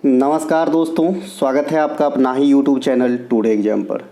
नमस्कार दोस्तों, स्वागत है आपका अपना ही यूट्यूब चैनल टुडे एग्जाम पर।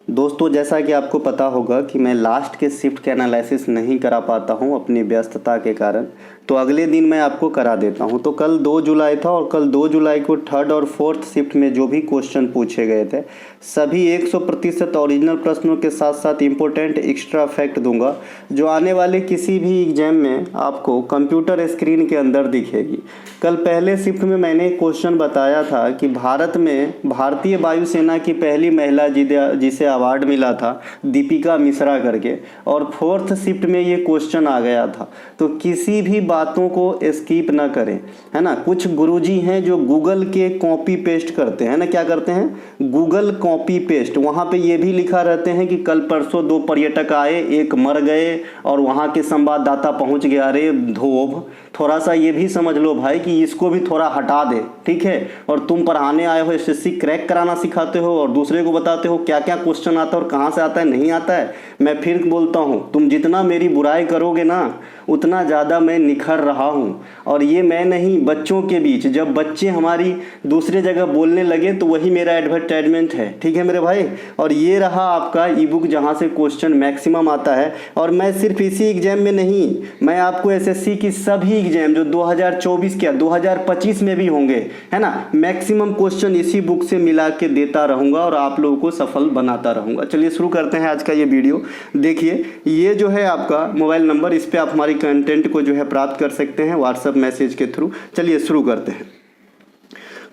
दोस्तों, जैसा कि आपको पता होगा कि मैं लास्ट के शिफ्ट के एनालिसिस नहीं करा पाता हूं अपनी व्यस्तता के कारण, तो अगले दिन मैं आपको करा देता हूं। तो कल 2 जुलाई था और कल 2 जुलाई को थर्ड और फोर्थ शिफ्ट में जो भी क्वेश्चन पूछे गए थे सभी 100% ओरिजिनल प्रश्नों के साथ साथ इम्पोर्टेंट एक्स्ट्रा फैक्ट दूंगा, जो आने वाले किसी भी एग्जाम में आपको कंप्यूटर स्क्रीन के अंदर दिखेगी। कल पहले शिफ्ट में मैंने क्वेश्चन बताया था कि भारत में भारतीय वायुसेना की पहली महिला जिसे अवार्ड मिला था दीपिका मिश्रा करके, और फोर्थ शिफ्ट में ये क्वेश्चन आ गया था। तो किसी भी बातों को स्किप ना करें, है ना। कुछ गुरुजी हैं जो गूगल के कॉपी पेस्ट करते हैं ना, क्या करते हैं, गूगल कॉपी पेस्ट। वहाँ पे ये भी लिखा रहते हैं कि कल परसों 2 पर्यटक आए, एक मर गए और वहाँ के संवाददाता पहुँच गया। अरे धोब, थोड़ा सा ये भी समझ लो भाई कि इसको भी थोड़ा हटा दे, ठीक है। और तुम पढ़ाने आए हो, एसएससी क्रैक कराना सिखाते हो और दूसरे को बताते हो क्या क्या क्वेश्चन आता है और कहाँ से आता है, नहीं आता है। मैं फिर बोलता हूँ, तुम जितना मेरी बुराई करोगे ना उतना ज़्यादा मैं निखर रहा हूँ। और ये मैं नहीं, बच्चों के बीच जब बच्चे हमारी दूसरे जगह बोलने लगे तो वही मेरा एडवर्टाइजमेंट है, ठीक है मेरे भाई। और ये रहा आपका ई बुक जहाँ से क्वेश्चन मैक्सिमम आता है। और मैं सिर्फ इसी एग्जाम में नहीं, मैं आपको एसएससी की सभी एग्जाम जो 2024 के 2025 में भी होंगे, है ना, मैक्सिमम क्वेश्चन इसी बुक से मिला के देता रहूँगा और आप लोगों को सफल बनाता रहूँगा। चलिए शुरू करते हैं आज का ये वीडियो। देखिए, ये जो है आपका मोबाइल नंबर, इस पर आप हमारी कंटेंट को जो है प्राप्त कर सकते हैं व्हाट्सएप मैसेज के थ्रू। चलिए शुरू करते हैं।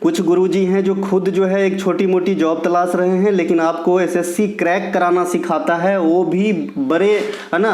कुछ गुरुजी हैं जो खुद जो है एक छोटी मोटी जॉब तलाश रहे हैं, लेकिन आपको एसएससी क्रैक कराना सिखाता है, वो भी बड़े, है ना,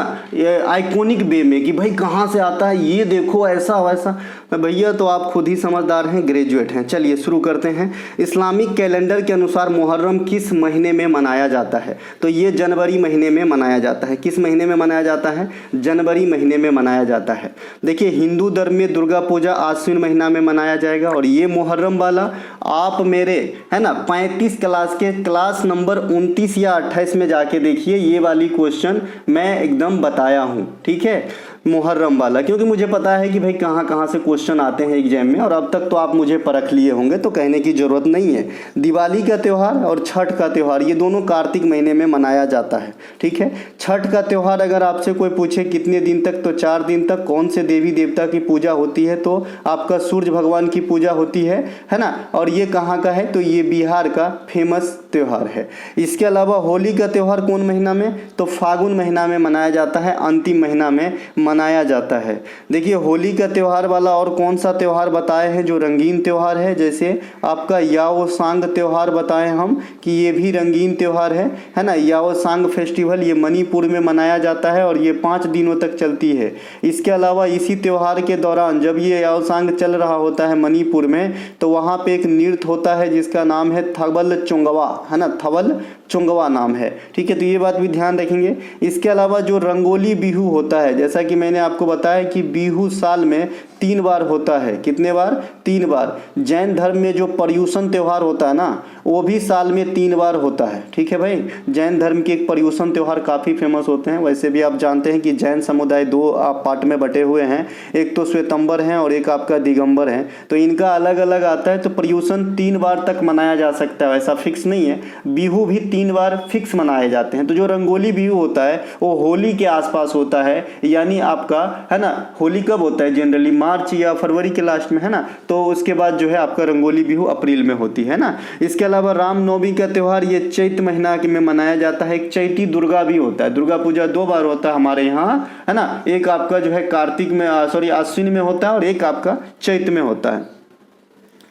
आइकॉनिक वे में कि भाई कहाँ से आता है, ये देखो ऐसा वैसा। भैया तो आप खुद ही समझदार हैं, ग्रेजुएट हैं। चलिए शुरू करते हैं। इस्लामिक कैलेंडर के अनुसार मुहर्रम किस महीने में मनाया जाता है? तो ये जनवरी महीने में मनाया जाता है। किस महीने में मनाया जाता है? जनवरी महीने में मनाया जाता है। देखिए, हिंदू धर्म में दुर्गा पूजा आश्विन महीना में मनाया जाएगा। और ये मुहर्रम वाला आप मेरे, है ना, 35 क्लास के क्लास नंबर 29 या 28 में जाके देखिए, ये वाली क्वेश्चन मैं एकदम बताया हूँ, ठीक है, मुहर्रम वाला। क्योंकि मुझे पता है कि भाई कहाँ कहाँ से क्वेश्चन आते हैं एग्जाम में, और अब तक तो आप मुझे परख लिए होंगे तो कहने की ज़रूरत नहीं है। दिवाली का त्यौहार और छठ का त्यौहार ये दोनों कार्तिक महीने में मनाया जाता है, ठीक है। छठ का त्यौहार अगर आपसे कोई पूछे कितने दिन तक, तो 4 दिन तक। कौन से देवी देवता की पूजा होती है? तो आपका सूर्य भगवान की पूजा होती है ना। और ये कहाँ का है? तो ये बिहार का फेमस त्यौहार है। इसके अलावा होली का त्यौहार कौन महीना में? तो फागुन महीना में मनाया जाता है, अंतिम महीना में मनाया जाता है। देखिए, होली का त्यौहार वाला और कौन सा त्यौहार बताए हैं जो रंगीन त्यौहार है? जैसे आपका याओसांग त्यौहार बताए हम कि ये भी रंगीन त्यौहार है ना। याओसांग फेस्टिवल ये मणिपुर में मनाया जाता है और ये 5 दिनों तक चलती है। इसके अलावा इसी त्यौहार के दौरान जब ये याओसांग चल रहा होता है मणिपुर में, तो वहाँ पे एक नृत्य होता है जिसका नाम है थबल चुंगवा, है ना, थबल चुंगवा नाम है, ठीक है। तो ये बात भी ध्यान रखेंगे। इसके अलावा जो रंगोली बिहू होता है, जैसा कि मैंने आपको बताया कि बिहू साल में 3 बार होता है। कितने बार? 3 बार। जैन धर्म में जो पर्युषण त्यौहार होता है ना, वो भी साल में 3 बार होता है, ठीक है भाई। जैन धर्म के एक पर्युषण त्यौहार काफ़ी फेमस होते हैं। वैसे भी आप जानते हैं कि जैन समुदाय 2 पार्ट में बटे हुए हैं, एक तो श्वेतंबर हैं और एक आपका दिगंबर हैं। तो इनका अलग अलग आता है। तो पर्युषण 3 बार तक मनाया जा सकता है, ऐसा फिक्स नहीं है। बिहू भी 3 बार फिक्स मनाए जाते हैं। तो जो रंगोली बिहू होता है वो होली के आसपास होता है, यानी आपका, है ना, होली कब होता है? जनरली मार्च या फरवरी के लास्ट में, है ना। तो उसके बाद जो है आपका रंगोली बिहू अप्रैल में होती है ना। इसके अलावा रामनवमी का त्यौहार ये चैत महीना में मनाया जाता है। एक चैती दुर्गा भी होता है। दुर्गा पूजा 2 बार होता है हमारे यहाँ, है ना। एक आपका जो है कार्तिक में, सॉरी आश्विन में होता है और एक आपका चैत में होता है।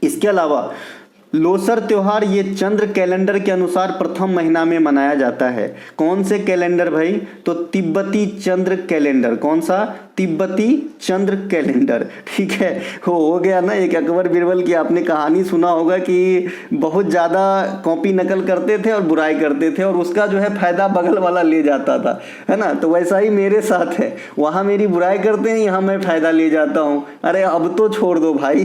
इसके अलावा लोसर त्यौहार ये चंद्र कैलेंडर के अनुसार प्रथम महीना में मनाया जाता है। कौन से कैलेंडर भाई? तो तिब्बती चंद्र कैलेंडर। कौन सा? तिब्बती चंद्र कैलेंडर, ठीक है। हो गया ना। एक अकबर बिरबल की आपने कहानी सुना होगा कि बहुत ज़्यादा कॉपी नकल करते थे और बुराई करते थे और उसका जो है फायदा बगल वाला ले जाता था, है ना। तो वैसा ही मेरे साथ है, वहाँ मेरी बुराई करते हैं, यहाँ मैं फायदा ले जाता हूँ। अरे अब तो छोड़ दो भाई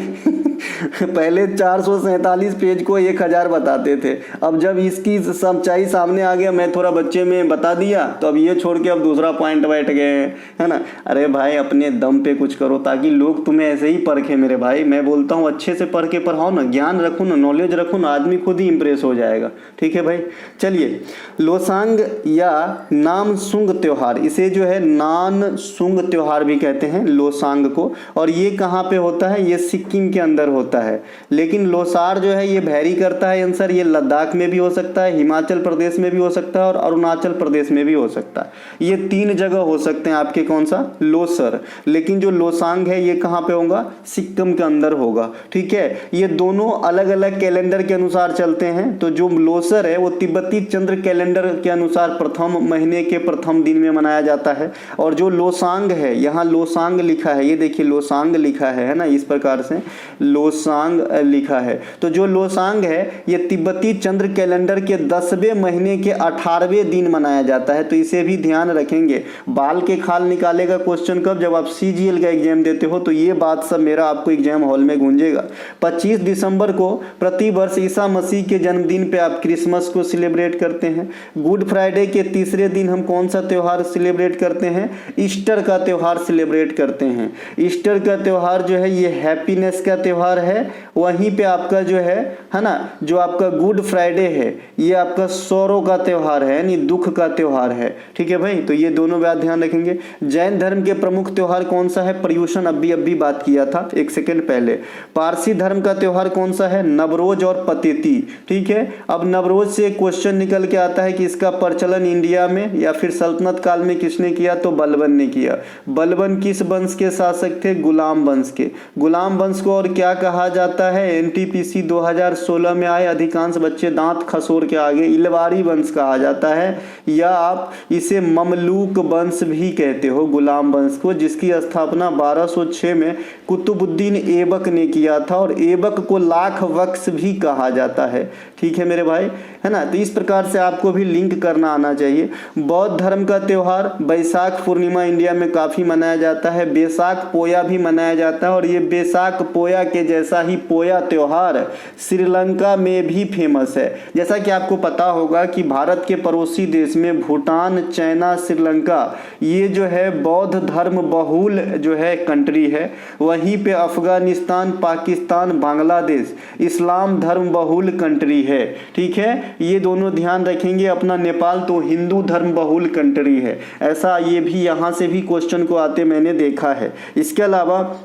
पहले 447 पेज को 1000 बताते थे, अब जब इसकी सच्चाई सामने आ गया, मैं थोड़ा बच्चे में बता दिया, तो अब ये छोड़ के अब दूसरा पॉइंट बैठ गए हैं, है ना। अरे भाई अपने दम पे कुछ करो, ताकि लोग तुम्हें ऐसे ही परखे मेरे भाई। मैं बोलता हूँ अच्छे से पढ़ के पढ़ाओ ना, ज्ञान रखो ना, नॉलेज रखो ना, आदमी खुद ही इंप्रेस हो जाएगा। ठीक है भाई, चलिए। लोसांग या नामसूंग त्योहार, इसे जो है नानसूंग त्योहार भी कहते हैं लोसांग को, और ये कहाँ पे होता है? ये सिक्किम के अंदर होता है। लेकिन लोसार जो है ये वैरी करता है आंसर, ये लद्दाख में भी हो सकता है, हिमाचल प्रदेश में भी हो सकता है और अरुणाचल प्रदेश में भी हो सकता है। ये 3 जगह हो सकते हैं आपके, कौन सा? लोसर। लेकिन जो लोसांग है ये कहाँ पे होगा? सिक्किम के अंदर होगा। ठीक है, ये दोनों अलग अलग कैलेंडर के अनुसार चलते हैं। तो जो लोसर है वो तिब्बती चंद्र कैलेंडर के अनुसार प्रथम महीने के प्रथम दिन में मनाया जाता है, और जो लोसांग है, यहाँ लोसांग लिखा है, ये देखिए लोसांग लिखा है ना, इस प्रकार से लोसांग लिखा है। तो जो लोसांग है ये तिब्बती चंद्र कैलेंडर के 10वें महीने के 18वें दिन मनाया जाता है। तो इसे भी ध्यान रखेंगे। बाल के खाल निकालेगा क्वेश्चन कब? जब आप सीजीएल का एग्जाम देते हो, तो ये बात सब मेरा आपको एग्जाम हॉल में गूंजेगा। 25 दिसंबर को प्रति वर्ष ईसा मसीह के जन्मदिन पे आप क्रिसमस को सेलिब्रेट करते हैं। गुड फ्राइडे के तीसरे दिन हम कौन सा त्यौहार सेलिब्रेट करते हैं? ईस्टर का त्यौहार सेलिब्रेट करते हैं। ईस्टर का त्यौहार जो है ये हैप्पीनेस का त्यौहार है। वहीं पे आपका जो है ना, जो आपका गुड फ्राइडे है ये आपका सौरों का त्यौहार है, यानी दुख का त्यौहार है। ठीक है भाई, तो ये दोनों बात ध्यान रखेंगे। जैन धर्म के प्रमुख त्यौहार कौन सा है? पर्युषण, अभी बात किया था 1 सेकंड पहले। पारसी धर्म का त्यौहार कौन सा है? नवरोज और पतेती। ठीक है, अब नवरोज से क्वेश्चन निकल के आता है कि इसका प्रचलन इंडिया में या फिर सल्तनत काल में किसने किया? तो बलबन ने किया। बलबन किस वंश के शासक थे? गुलाम वंश के। गुलाम वंश को और क्या कहा जाता है? एनटीपीसी 2016 में आए अधिकांश बच्चे दांत खसोर के आगे, इलवारी वंश कहा जाता है, या आप इसे ममलूक वंश भी कहते हो गुलाम वंश को, जिसकी स्थापना 1206 में कुतुबुद्दीन ऐबक ने किया था, और ऐबक को लाख वक्स भी कहा जाता है। ठीक है मेरे भाई, है ना। तो इस प्रकार से आपको भी लिंक करना आना चाहिए। बौद्ध धर्म का त्यौहार बैसाख पूर्णिमा इंडिया में काफी मनाया जाता है। बैसाख पोया भी मनाया जाता है, और ये बैसाख पोया के जैसा ही पोया त्यौहार श्रीलंका में भी फेमस है। जैसा कि आपको पता होगा कि भारत के पड़ोसी देश में भूटान, चाइना, श्रीलंका, ये जो है बौद्ध धर्म बहुल जो है कंट्री है। वहीं पे अफगानिस्तान, पाकिस्तान, बांग्लादेश इस्लाम धर्म बहुल कंट्री है। ठीक है, ये दोनों ध्यान रखेंगे। अपना नेपाल तो हिंदू धर्म बहुल कंट्री है। ऐसा ये भी यहाँ से भी क्वेश्चन को आते मैंने देखा है। इसके अलावा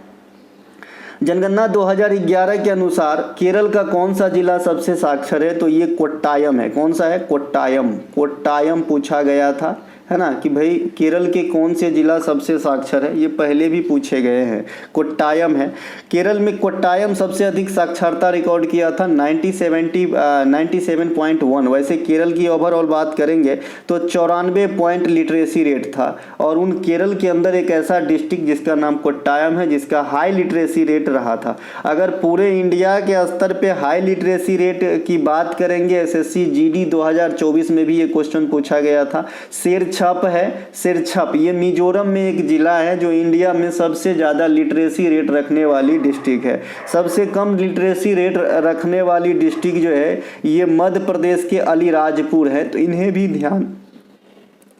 जनगणना 2011 के अनुसार केरल का कौन सा जिला सबसे साक्षर है? तो ये कोट्टायम है। कौन सा है? कोट्टायम। कोट्टायम पूछा गया था, है ना, कि भाई केरल के कौन से जिला सबसे साक्षर है? ये पहले भी पूछे गए हैं, कोट्टायम है। केरल में कोट्टायम सबसे अधिक साक्षरता रिकॉर्ड किया था 97.1। वैसे केरल की ओवरऑल बात करेंगे तो 94 पॉइंट लिटरेसी रेट था, और उन केरल के अंदर एक ऐसा डिस्ट्रिक्ट जिसका नाम कोट्टायम है, जिसका हाई लिटरेसी रेट रहा था। अगर पूरे इंडिया के स्तर पे हाई लिटरेसी रेट की बात करेंगे, एसएससी जीडी 2024 में भी ये क्वेश्चन पूछा गया था। सिरछप है, सिरछप ये मिजोरम में एक जिला है जो इंडिया में सबसे ज़्यादा लिटरेसी रेट रखने वाली डिस्ट्रिक्ट है। सबसे कम लिटरेसी रेट रखने वाली डिस्ट्रिक्ट जो है ये मध्य प्रदेश के अलीराजपुर है। तो इन्हें भी ध्यान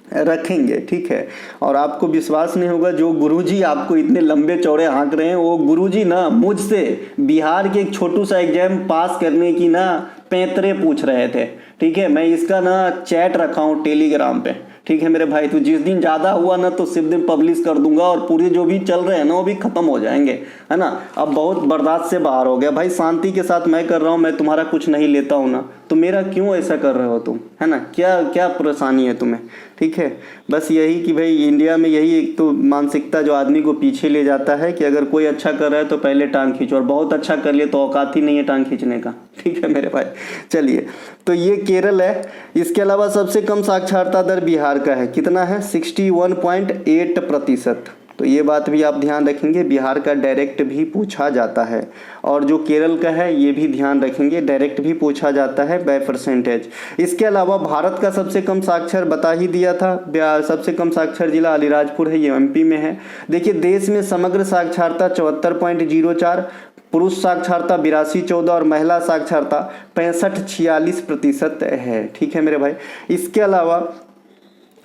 रखेंगे। ठीक है, और आपको विश्वास नहीं होगा, जो गुरुजी आपको इतने लंबे चौड़े हाँक रहे हैं, वो गुरुजी ना मुझसे बिहार के एक छोटू सा एग्जाम पास करने की ना पैंतरे पूछ रहे थे। ठीक है, मैं इसका ना चैट रखा हूँ टेलीग्राम पे। ठीक है मेरे भाई, तो जिस दिन ज़्यादा हुआ ना तो सिर्फ दिन पब्लिश कर दूंगा, और पूरे जो भी चल रहे हैं ना वो भी खत्म हो जाएंगे, है ना। अब बहुत बर्दाश्त से बाहर हो गया भाई, शांति के साथ मैं कर रहा हूँ, मैं तुम्हारा कुछ नहीं लेता हूँ ना, तो मेरा क्यों ऐसा कर रहे हो तुम, है ना। क्या क्या परेशानी है तुम्हें? ठीक है, बस यही कि भाई इंडिया में यही एक तो मानसिकता जो आदमी को पीछे ले जाता है कि अगर कोई अच्छा कर रहा है तो पहले टांग खींचो, और बहुत अच्छा कर लिए तो औकात ही नहीं है टांग खींचने का। ठीक है मेरे भाई, चलिए, तो ये केरल है। इसके अलावा सबसे कम साक्षरता दर बिहार का है, कितना है? 61.8%। तो ये बात भी आप ध्यान रखेंगे, बिहार का डायरेक्ट भी पूछा जाता है, और जो केरल का है ये भी ध्यान रखेंगे, डायरेक्ट भी पूछा जाता है बाय परसेंटेज। इसके अलावा भारत का सबसे कम साक्षर बता ही दिया था, सबसे कम साक्षर जिला अलीराजपुर है, ये एमपी में है। देखिए, देश में समग्र साक्षरता 74.04, पुरुष साक्षरता 82.14 और महिला साक्षरता 65-46% है। ठीक है मेरे भाई, इसके अलावा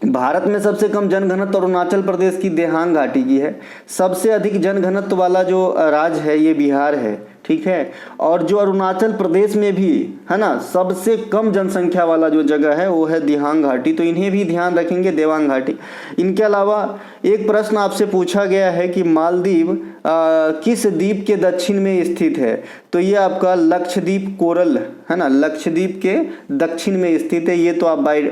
भारत में सबसे कम जनघनत्व अरुणाचल प्रदेश की देहांग घाटी की है। सबसे अधिक जनघनत्व वाला जो राज्य है ये बिहार है, ठीक है। और जो अरुणाचल प्रदेश में भी है ना सबसे कम जनसंख्या वाला जो जगह है वो है देहांग घाटी, तो इन्हें भी ध्यान रखेंगे, देवांग घाटी। इनके अलावा एक प्रश्न आपसे पूछा गया है कि मालदीव किस द्वीप के दक्षिण में स्थित है, तो ये आपका लक्षद्वीप कोरल है ना, लक्षद्वीप के दक्षिण में स्थित है। ये तो आप बाई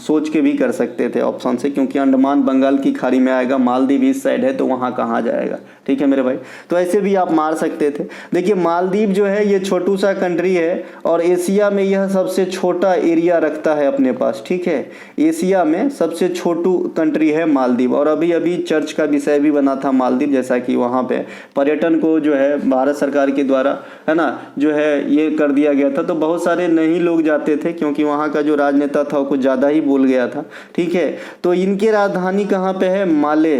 सोच के भी कर सकते थे ऑप्शन से, क्योंकि अंडमान बंगाल की खाड़ी में आएगा, मालदीव इस साइड है तो वहाँ कहाँ जाएगा, ठीक है मेरे भाई। तो ऐसे भी आप मार सकते थे। देखिए मालदीव जो है ये छोटू सा कंट्री है और एशिया में यह सबसे छोटा एरिया रखता है अपने पास, ठीक है। एशिया में सबसे छोटू कंट्री है मालदीव। और अभी अभी चर्च का विषय भी बना था मालदीव, जैसा कि वहाँ पे पर्यटन को जो है भारत सरकार के द्वारा है ना जो है ये कर दिया गया था, तो बहुत सारे नहीं लोग जाते थे क्योंकि वहाँ का जो राजनेता था वो कुछ ज़्यादा ही बोल गया था, ठीक है। तो इनकी राजधानी कहाँ पे है, माले,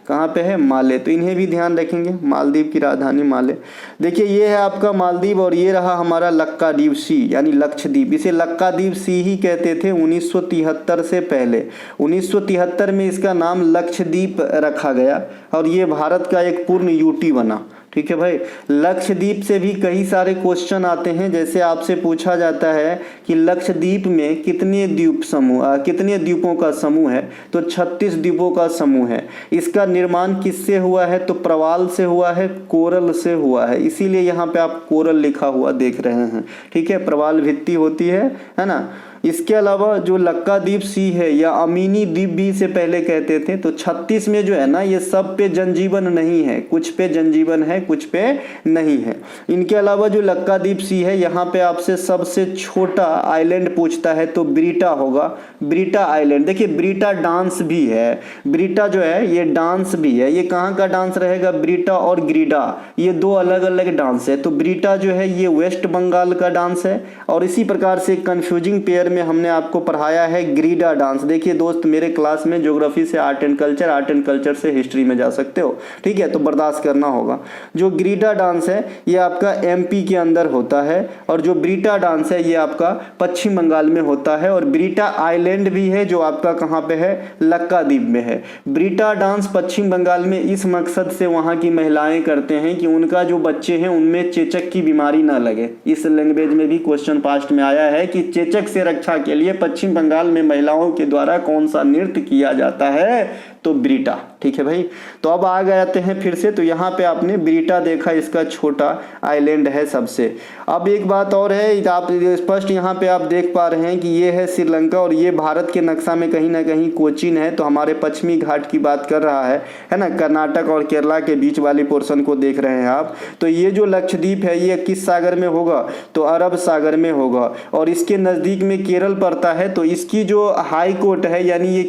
कहाँ पे है, माले, तो इन्हें भी ध्यान रखेंगे, मालदीव की राजधानी माले। देखिए ये है आपका मालदीव और ये रहा हमारा लक्काद्वीप सी यानी लक्षद्वीप। इसे लक्काद्वीप सी ही कहते थे 1973 से पहले। 1973 में इसका नाम लक्षद्वीप रखा गया और ये भारत का एक पूर्ण यूटी बना, ठीक है भाई। लक्षद्वीप से भी कई सारे क्वेश्चन आते हैं, जैसे आपसे पूछा जाता है कि लक्षद्वीप में कितने द्वीप समूह कितने द्वीपों का समूह है, तो 36 द्वीपों का समूह है। इसका निर्माण किससे हुआ है, तो प्रवाल से हुआ है, कोरल से हुआ है, इसीलिए यहाँ पे आप कोरल लिखा हुआ देख रहे हैं, ठीक है। प्रवाल भित्ति होती है ना। इसके अलावा जो लक्काद्वीप सी है या अमीनी द्वीप भी इसे पहले कहते थे, तो 36 में जो है ना ये सब पे जनजीवन नहीं है, कुछ पे जनजीवन है कुछ पे नहीं है। इनके अलावा जो लक्काद्वीप सी है यहाँ पे आपसे सबसे छोटा आइलैंड पूछता है तो ब्रीटा होगा, ब्रीटा आइलैंड। देखिए ब्रीटा डांस भी है, ब्रीटा जो है ये डांस भी है। ये कहाँ का डांस रहेगा, ब्रीटा और ग्रीडा ये दो अलग अलग डांस है। तो ब्रीटा जो है ये वेस्ट बंगाल का डांस है और इसी प्रकार से कंफ्यूजिंग पेयर में हमने आपको पढ़ाया है ग्रीडा डांस। देखिए दोस्त मेरे क्लास में ज्योग्राफी से आर्ट एंड कल्चर से हिस्ट्री में जा सकते हो, ठीक है, तो बर्दाश्त करना होगा। जो ग्रीडा डांस है ये आपका एमपी के अंदर होता है और जो ब्रीटा डांस है ये आपका पश्चिम बंगाल में होता है। और ब्रीटा आइलैंड भी है जो आपका कहाँ पे है, लक्काद्वीप में है। ब्रीटा डांस पश्चिम बंगाल में इस मकसद से वहाँ की महिलाएं करते हैं कि उनका जो बच्चे हैं उनमें चेचक की बीमारी ना लगे। इस लैंग्वेज में भी क्वेश्चन पास्ट में आया है कि चेचक से रक्षा के लिए पश्चिम बंगाल में महिलाओं के द्वारा कौन सा नृत्य किया जाता है, तो ब्रीटा, ठीक है भाई। तो अब आ जाते हैं फिर से, तो यहाँ पे आपने ब्रीटा देखा, इसका छोटा आइलैंड है सबसे। अब एक बात और है, आप स्पष्ट यहाँ पे आप देख पा रहे हैं कि ये है श्रीलंका और ये भारत के नक्शा में कहीं ना कहीं कोचीन है, तो हमारे पश्चिमी घाट की बात कर रहा है ना, कर्नाटक और केरला के बीच वाली पोर्शन को देख रहे हैं आप। तो ये जो लक्षद्वीप है ये किस सागर में होगा, तो अरब सागर में होगा और इसके नज़दीक में केरल पड़ता है। तो इसकी जो हाई कोर्ट है यानी ये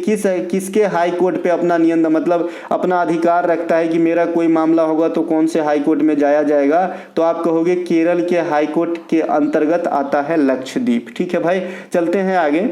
किसके हाई कोर्ट पे अपना नियंत्रण मतलब अपना अधिकार रखता है कि मेरा कोई मामला होगा तो कौन से हाई कोर्ट में जाया जाएगा, तो आप कहोगे केरल के हाई कोर्ट के अंतर्गत आता है लक्षद्वीप, ठीक है भाई। चलते हैं आगे।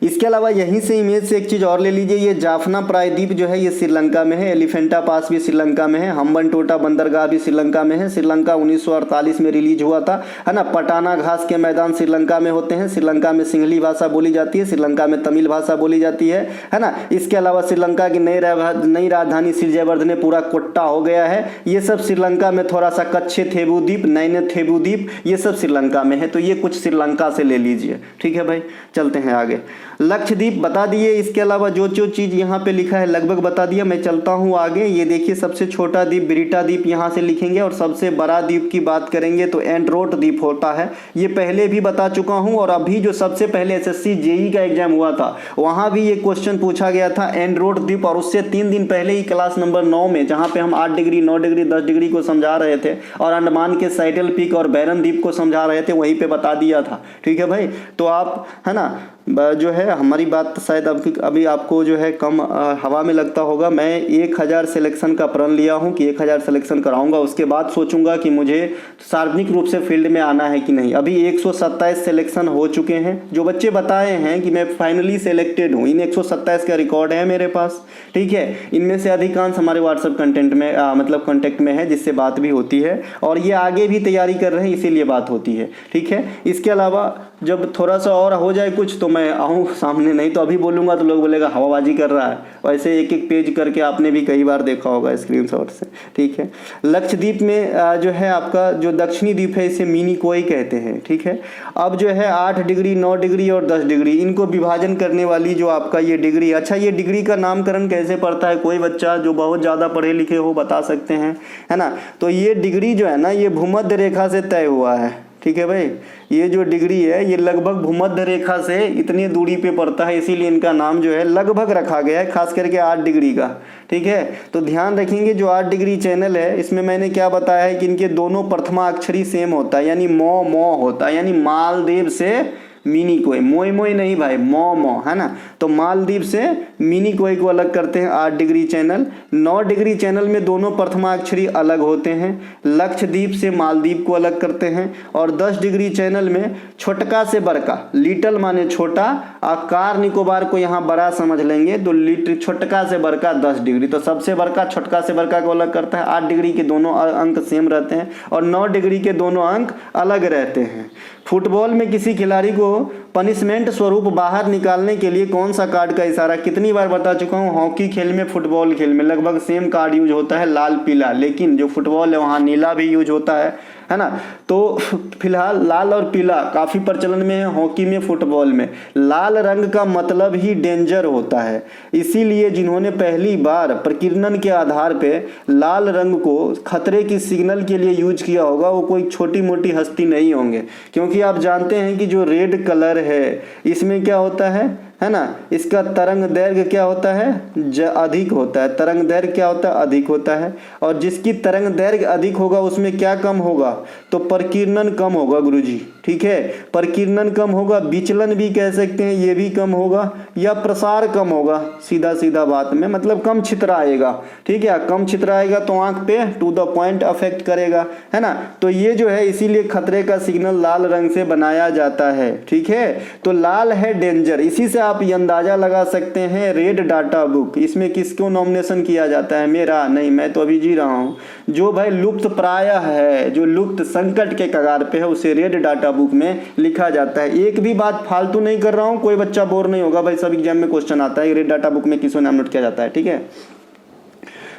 इसके अलावा यहीं से इमेज से एक चीज़ और ले लीजिए, ये जाफना प्रायद्वीप जो है ये श्रीलंका में है, एलिफेंटा पास भी श्रीलंका में है, हम्बनटोटा बंदरगाह भी श्रीलंका में है। श्रीलंका 1948 में रिलीज हुआ था, है ना। पटाना घास के मैदान श्रीलंका में होते हैं। श्रीलंका में सिंहली भाषा बोली जाती है, श्रीलंका में तमिल भाषा बोली जाती है ना। इसके अलावा श्रीलंका की नई राजधानी श्रीजयवर्धने पूरा कोट्टा हो गया है। ये सब श्रीलंका में, थोड़ा सा कच्छे थेबू द्वीप, नैने थेबू द्वीप, ये सब श्रीलंका में है। तो ये कुछ श्रीलंका से ले लीजिए, ठीक है भाई। चलते हैं आगे। लक्षद्वीप बता दिए, इसके अलावा जो जो चीज़ यहाँ पे लिखा है लगभग बता दिया। मैं चलता हूँ आगे। ये देखिए सबसे छोटा द्वीप ब्रीटा द्वीप यहाँ से लिखेंगे और सबसे बड़ा द्वीप की बात करेंगे तो एंड्रोट द्वीप होता है। ये पहले भी बता चुका हूँ और अभी जो सबसे पहले एसएससी जेई का एग्जाम हुआ था वहाँ भी ये क्वेश्चन पूछा गया था, एंड्रोट द्वीप। और उससे 3 दिन पहले ही क्लास नंबर 9 में जहाँ पे हम 8 डिग्री 9 डिग्री 10 डिग्री को समझा रहे थे और अंडमान के साइडल पीक और बैरन द्वीप को समझा रहे थे, वहीं पे बता दिया था, ठीक है भाई। तो आप है ना जो है हमारी बात शायद अभी आपको जो है कम हवा में लगता होगा। मैं 1000 सिलेक्शन का प्रण लिया हूं कि 1000 सिलेक्शन कराऊंगा, उसके बाद सोचूंगा कि मुझे सार्वजनिक रूप से फील्ड में आना है कि नहीं। अभी 127 सिलेक्शन हो चुके हैं। जो बच्चे बताए हैं कि मैं फाइनली सिलेक्टेड हूं, इन 127 का रिकॉर्ड है मेरे पास, ठीक है। इनमें से अधिकांश हमारे व्हाट्सएप कंटेंट में मतलब कॉन्टेक्ट में है, जिससे बात भी होती है और ये आगे भी तैयारी कर रहे हैं, इसीलिए बात होती है, ठीक है। इसके अलावा जब थोड़ा सा और हो जाए कुछ तो मैं आऊँ सामने, नहीं तो अभी बोलूँगा तो लोग बोलेगा हवाबाजी कर रहा है। वैसे एक एक पेज करके आपने भी कई बार देखा होगा स्क्रीनशॉट से, ठीक है। लक्षद्वीप में जो है आपका जो दक्षिणी द्वीप है इसे मिनिकोय कहते हैं, ठीक है। अब जो है 8 डिग्री, 9 डिग्री और 10 डिग्री इनको विभाजन करने वाली जो आपका ये डिग्री, अच्छा ये डिग्री का नामकरण कैसे पड़ता है, कोई बच्चा जो बहुत ज़्यादा पढ़े लिखे हो बता सकते हैं, है ना। तो ये डिग्री जो है ना ये भूमध्य रेखा से तय हुआ है, ठीक है भाई। ये जो डिग्री है ये लगभग भूमध्य रेखा से इतनी दूरी पे पड़ता है, इसीलिए इनका नाम जो है लगभग रखा गया है, खास करके 8 डिग्री का, ठीक है। तो ध्यान रखेंगे जो 8 डिग्री चैनल है इसमें मैंने क्या बताया है कि इनके दोनों प्रथमाक्षरी सेम होता है, यानी मो होता है, यानी मालदीव से मिनिकोय, मोय मोय नहीं भाई, मो, है ना। तो मालदीव से मिनिकोय को अलग करते हैं 8 डिग्री चैनल। 9 डिग्री चैनल में दोनों प्रथमाक्षरी अलग होते हैं, लक्षद्वीप से मालदीव को अलग करते हैं। और 10 डिग्री चैनल में छोटका से बड़का, लिटल माने छोटा, आकार निकोबार को यहाँ बड़ा समझ लेंगे, तो लिटिल छोटका से बड़का 10 डिग्री, तो सबसे बड़का छोटका से बड़का को अलग करता है। 8 डिग्री के दोनों अंक सेम रहते हैं और 9 डिग्री के दोनों अंक अलग रहते हैं। फुटबॉल में किसी खिलाड़ी को पनिशमेंट स्वरूप बाहर निकालने के लिए कौन सा कार्ड का इशारा, कितनी बार बता चुका हूँ, हॉकी खेल में, फुटबॉल खेल में लगभग सेम कार्ड यूज होता है, लाल पीला, लेकिन जो फुटबॉल है वहाँ नीला भी यूज होता है ना। तो फिलहाल लाल और पीला काफ़ी प्रचलन में है हॉकी में, फुटबॉल में। लाल रंग का मतलब ही डेंजर होता है, इसीलिए जिन्होंने पहली बार प्रकीर्णन के आधार पे लाल रंग को खतरे की सिग्नल के लिए यूज किया होगा वो कोई छोटी मोटी हस्ती नहीं होंगे, क्योंकि आप जानते हैं कि जो रेड कलर है इसमें क्या होता है ना, इसका तरंग दैर्घ्य क्या होता है, अधिक होता है, तरंग दैर्घ्य क्या होता है, अधिक होता है। और जिसकी तरंग दैर्घ्य अधिक होगा उसमें क्या कम होगा, तो प्रकीर्णन कम होगा गुरुजी, ठीक है। प्रकीर्णन कम होगा, विचलन भी कह सकते हैं, ये भी कम होगा, या प्रसार कम होगा, सीधा सीधा बात में मतलब कम छितराएगा, ठीक है। कम छितराएगा तो आंख पे टू द पॉइंट अफेक्ट करेगा, है ना। तो ये जो है इसीलिए खतरे का सिग्नल लाल रंग से बनाया जाता है, ठीक है। तो लाल है डेंजर, इसी से आप ये अंदाजा लगा सकते हैं। रेड डाटा बुक, इसमें किसको नॉमिनेशन किया जाता है, मेरा नहीं, मैं तो अभी जी रहा हूँ। जो भाई लुप्त प्राय है, जो लुप्त संकट के कगार पे है, उसे रेड डाटा बुक में लिखा जाता है। एक भी बात फालतू नहीं कर रहा हूँ, कोई बच्चा बोर नहीं होगा भाई, सब एग्जाम में क्वेश्चन आता है रेड डाटा बुक में किसको नाम नोट किया जाता है, ठीक है।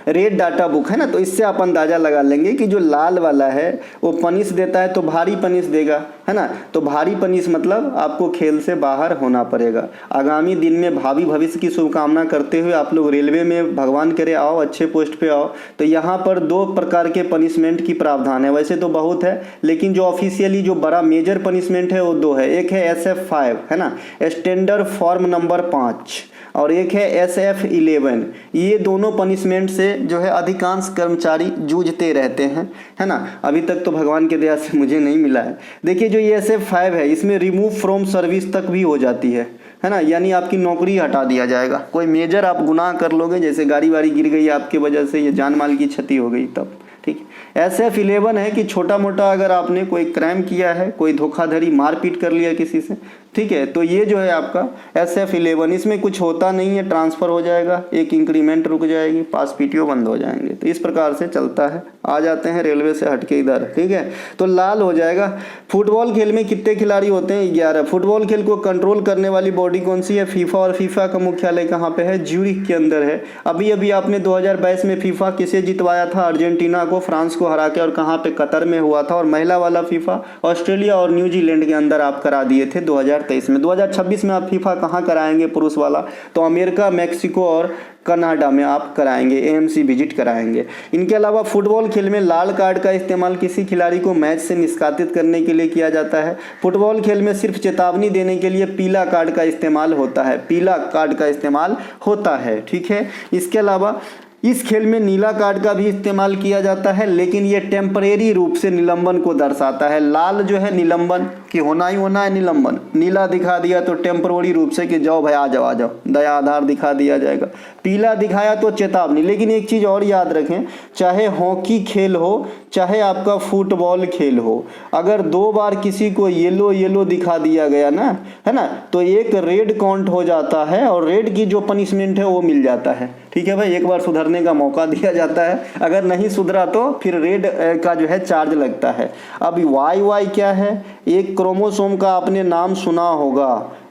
रेड डाटा बुक है ना, तो इससे आप अंदाजा लगा लेंगे कि जो लाल वाला है वो पनिश देता है तो भारी पनिश देगा, है ना। तो भारी पनिश मतलब आपको खेल से बाहर होना पड़ेगा। आगामी दिन में भावी भविष्य की शुभकामना करते हुए आप लोग रेलवे में भगवान करे आओ, अच्छे पोस्ट पे आओ। तो यहाँ पर 2 प्रकार के पनिशमेंट की प्रावधान है, वैसे तो बहुत है लेकिन जो ऑफिशियली जो बड़ा मेजर पनिशमेंट है वो 2 है। एक है SF5, है ना, स्टैंडर्ड फॉर्म नंबर 5, और एक है SF11। ये दोनों पनिशमेंट से जो है अधिकांश कर्मचारी जूझते रहते हैं, है ना। अभी तक तो भगवान के दया से मुझे नहीं मिला है। देखिए जो ये SF5 है इसमें रिमूव फ्रॉम सर्विस तक भी हो जाती है ना, यानी आपकी नौकरी हटा दिया जाएगा। कोई मेजर आप गुनाह कर लोगे, जैसे गाड़ी वाड़ी गिर गई आपके वजह से, ये जान माल की क्षति हो गई, तब ठीक है। SF11 है कि छोटा मोटा अगर आपने कोई क्राइम किया है, कोई धोखाधड़ी मारपीट कर लिया किसी से, ठीक है, तो ये जो है आपका SF11, इसमें कुछ होता नहीं है, ट्रांसफ़र हो जाएगा, एक इंक्रीमेंट रुक जाएगी, पास PTO बंद हो जाएंगे। तो इस प्रकार से चलता है। आ जाते हैं रेलवे से हटके इधर, ठीक है। तो लाल हो जाएगा। फुटबॉल खेल में कितने खिलाड़ी होते हैं, 11। फुटबॉल खेल को कंट्रोल करने वाली बॉडी कौन सी है, फीफा, और फीफा का मुख्यालय कहाँ पे है, ज्यूरिख के अंदर है। अभी अभी आपने 2022 में फीफा किसे जितवाया था, अर्जेंटीना को, फ्रांस को हरा के, और कहाँ पे, कतर में हुआ था। और महिला वाला फीफा ऑस्ट्रेलिया और न्यूजीलैंड के अंदर आप करा दिए थे 2023 में। 2026 में आप फीफा कहाँ कराएंगे पुरुष वाला, तो अमेरिका, मैक्सिको और कनाडा में आप कराएंगे, AMC विजिट कराएंगे। इनके अलावा फुटबॉल खेल में लाल कार्ड का इस्तेमाल किसी खिलाड़ी को मैच से निष्कासित करने के लिए किया जाता है। फुटबॉल खेल में सिर्फ चेतावनी देने के लिए पीला कार्ड का इस्तेमाल होता है, पीला कार्ड का इस्तेमाल होता है, ठीक है। इसके अलावा इस खेल में नीला कार्ड का भी इस्तेमाल किया जाता है, लेकिन ये टेम्परेरी रूप से निलंबन को दर्शाता है। लाल जो है निलंबन कि होना ही होना है निलंबन, नीला दिखा दिया तो टेम्परेरी रूप से कि जाओ भाई आ जाओ, दया आधार दिखा दिया जाएगा। पीला दिखाया तो चेतावनी। लेकिन एक चीज़ और याद रखें, चाहे हॉकी खेल हो चाहे आपका फुटबॉल खेल हो, अगर 2 बार किसी को येलो येलो दिखा दिया गया ना, है ना, तो एक रेड काउंट हो जाता है और रेड की जो पनिशमेंट है वो मिल जाता है, ठीक है भाई। एक बार सुधरने का मौका दिया जाता है, अगर नहीं सुधरा तो फिर रेड का जो है चार्ज लगता है। अब वाई क्या है, एक क्रोमोसोम का आपने नाम सुना होगा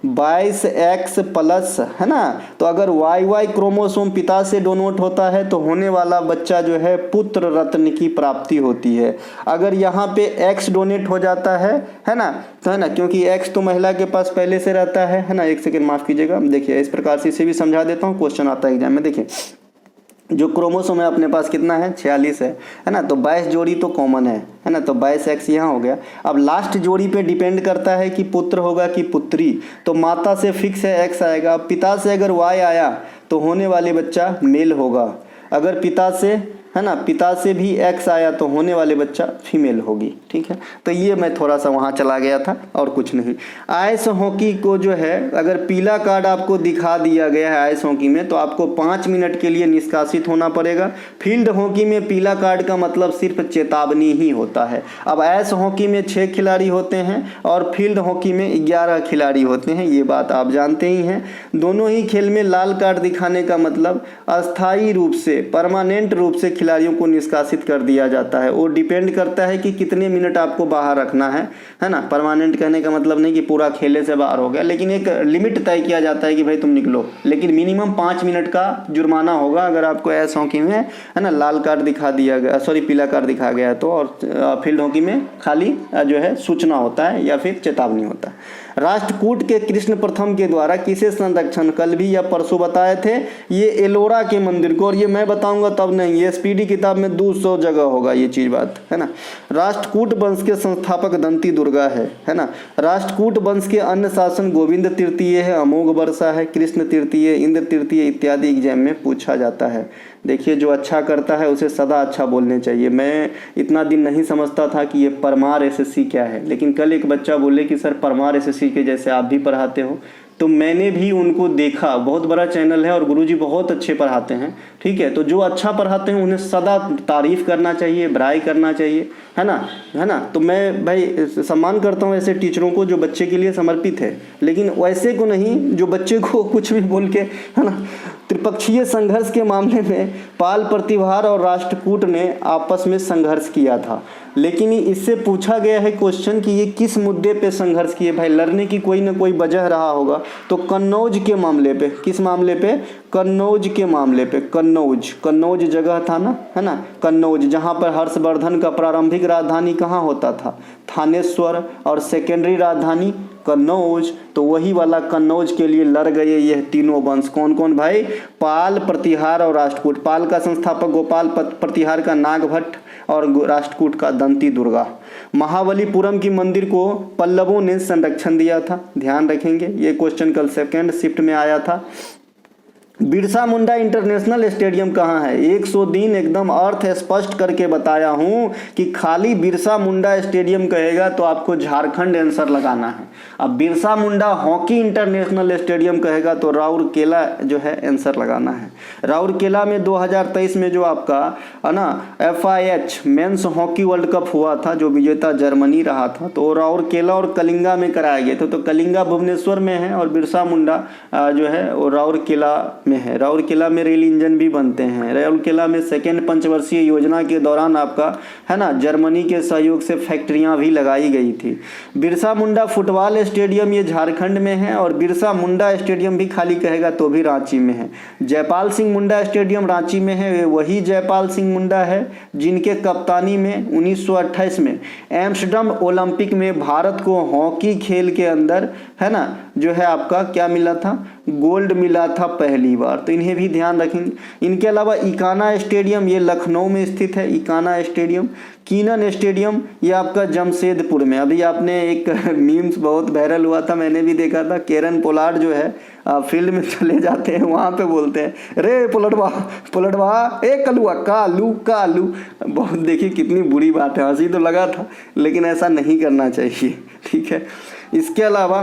22X+, है ना। तो अगर YY क्रोमोसोम पिता से डोनेट होता है तो होने वाला बच्चा जो है पुत्र रत्न की प्राप्ति होती है। अगर यहाँ पे X डोनेट हो जाता है ना, तो है ना, क्योंकि X तो महिला के पास पहले से रहता है ना। एक सेकेंड माफ़ कीजिएगा, देखिए इस प्रकार से इसे भी समझा देता हूँ, क्वेश्चन आता है एग्जाम में। देखिए जो क्रोमोसोम है अपने पास कितना है, 46 है ना। तो 22 जोड़ी तो कॉमन है ना। तो 22X यहाँ हो गया। अब लास्ट जोड़ी पे डिपेंड करता है कि पुत्र होगा कि पुत्री। तो माता से फिक्स है X आएगा। पिता से अगर Y आया तो होने वाले बच्चा मेल होगा। अगर पिता से, है ना, पिता से भी X आया तो होने वाले बच्चा फीमेल होगी। ठीक है, तो ये मैं थोड़ा सा वहाँ चला गया था और कुछ नहीं। आइस हॉकी को जो है अगर पीला कार्ड आपको दिखा दिया गया है आइस हॉकी में तो आपको 5 मिनट के लिए निष्कासित होना पड़ेगा। फील्ड हॉकी में पीला कार्ड का मतलब सिर्फ चेतावनी ही होता है। अब आइस हॉकी में 6 खिलाड़ी होते हैं और फील्ड हॉकी में 11 खिलाड़ी होते हैं, ये बात आप जानते ही हैं। दोनों ही खेल में लाल कार्ड दिखाने का मतलब अस्थायी रूप से, परमानेंट रूप से खिलाड़ियों को निष्कासित कर दिया जाता है। वो डिपेंड करता है कि कितने मिनट आपको बाहर रखना है ना। परमानेंट कहने का मतलब नहीं कि पूरा खेले से बाहर हो गया, लेकिन एक लिमिट तय किया जाता है कि भाई तुम निकलो, लेकिन मिनिमम 5 मिनट का जुर्माना होगा अगर आपको ऐस हॉकी में, है ना, लाल कार्ड दिखा दिया गया, सॉरी पीला कार्ड दिखा गया तो। और फील्ड हॉकी में खाली जो है सूचना होता है या फिर चेतावनी होता है। राष्ट्रकूट के कृष्ण प्रथम के द्वारा किसे संरक्षण, कल भी या परसों बताए थे, ये एलोरा के मंदिर को। और ये मैं बताऊंगा तब नहीं, ये SPD किताब में 200 जगह होगा ये चीज बात, है ना। राष्ट्रकूट वंश के संस्थापक दंती दुर्गा है ना। राष्ट्रकूट वंश के अन्य शासन गोविंद तृतीय है, अमोघ वर्षा है, कृष्ण तृतीय, इंद्र तृतीय इत्यादि एग्जाम में पूछा जाता है। देखिए जो अच्छा करता है उसे सदा अच्छा बोलने चाहिए। मैं इतना दिन नहीं समझता था कि ये परमार SSC क्या है, लेकिन कल एक बच्चा बोले कि सर परमार SSC के जैसे आप भी पढ़ाते हो, तो मैंने भी उनको देखा। बहुत बड़ा चैनल है और गुरुजी बहुत अच्छे पढ़ाते हैं, ठीक है। तो जो अच्छा पढ़ाते हैं उन्हें सदा तारीफ करना चाहिए, बड़ाई करना चाहिए, है ना। तो मैं भाई सम्मान करता हूँ ऐसे टीचरों को जो बच्चे के लिए समर्पित है, लेकिन वैसे को नहीं जो बच्चे को कुछ भी बोल के, है ना। त्रिपक्षीय संघर्ष के मामले में पाल प्रतिहार और राष्ट्रकूट ने आपस में संघर्ष किया था, लेकिन इससे पूछा गया है क्वेश्चन कि ये किस मुद्दे पे संघर्ष किए। भाई लड़ने की कोई ना कोई वजह रहा होगा, तो कन्नौज के मामले पे, किस मामले पे, कन्नौज के मामले पे। कन्नौज जगह था ना, है ना, कन्नौज, जहाँ पर हर्षवर्धन का प्रारंभिक राजधानी कहाँ होता था, थानेश्वर, और सेकेंडरी राजधानी कन्नौज। तो वही वाला कन्नौज के लिए लड़ गए यह तीनों वंश। कौन कौन भाई, पाल, प्रतिहार और राष्ट्रकूट। पाल का संस्थापक गोपाल, प्रतिहार का नागभट्ट और राष्ट्रकूट का दंती दुर्गा। महाबलीपुरम की मंदिर को पल्लवों ने संरक्षण दिया था, ध्यान रखेंगे, ये क्वेश्चन कल सेकेंड शिफ्ट में आया था। बिरसा मुंडा इंटरनेशनल स्टेडियम कहाँ है, 100 दिन एकदम अर्थ स्पष्ट करके बताया हूँ कि खाली बिरसा मुंडा स्टेडियम कहेगा तो आपको झारखंड आंसर लगाना है। अब Birsa Munda hockey international stadium कहेगा तो राउरकेला जो है आंसर लगाना है। राउरकेला में 2023 में जो आपका, है ना, FIH men's hockey world cup हुआ था, जो विजेता जर्मनी रहा था, तो राउरकेला और कलिंगा में कराया गया था। तो कलिंगा भुवनेश्वर में है और बिरसा मुंडा जो है वो राउरकेला में है। राउरकेला में रेल इंजन भी बनते हैं। राउरकेला में सेकेंड पंचवर्षीय योजना के दौरान आपका, है ना, जर्मनी के सहयोग से फैक्ट्रियां भी लगाई गई थी। बिरसा मुंडा फुटबॉल स्टेडियम ये झारखंड में है और बिरसा मुंडा स्टेडियम भी खाली कहेगा तो भी रांची में है। जयपाल सिंह मुंडा स्टेडियम रांची में है, वही जयपाल सिंह मुंडा है जिनके कप्तानी में 1928 में एम्स्टर्डम ओलंपिक में भारत को हॉकी खेल के अंदर, है ना, जो है आपका क्या मिला था, गोल्ड मिला था पहली बार। तो इन्हें भी ध्यान रखेंगे। इनके अलावा इकाना स्टेडियम ये लखनऊ में स्थित है, इकाना स्टेडियम। कीनन स्टेडियम ये आपका जमशेदपुर में। अभी आपने एक मीम्स बहुत वायरल हुआ था, मैंने भी देखा था, केरन पोलार्ड जो है फील्ड में चले जाते हैं, वहाँ पे बोलते हैं रे पुलटवा ए कलुआ कालू। बहुत देखिए कितनी बुरी बात है, हंसी तो लगा था, लेकिन ऐसा नहीं करना चाहिए, ठीक है। इसके अलावा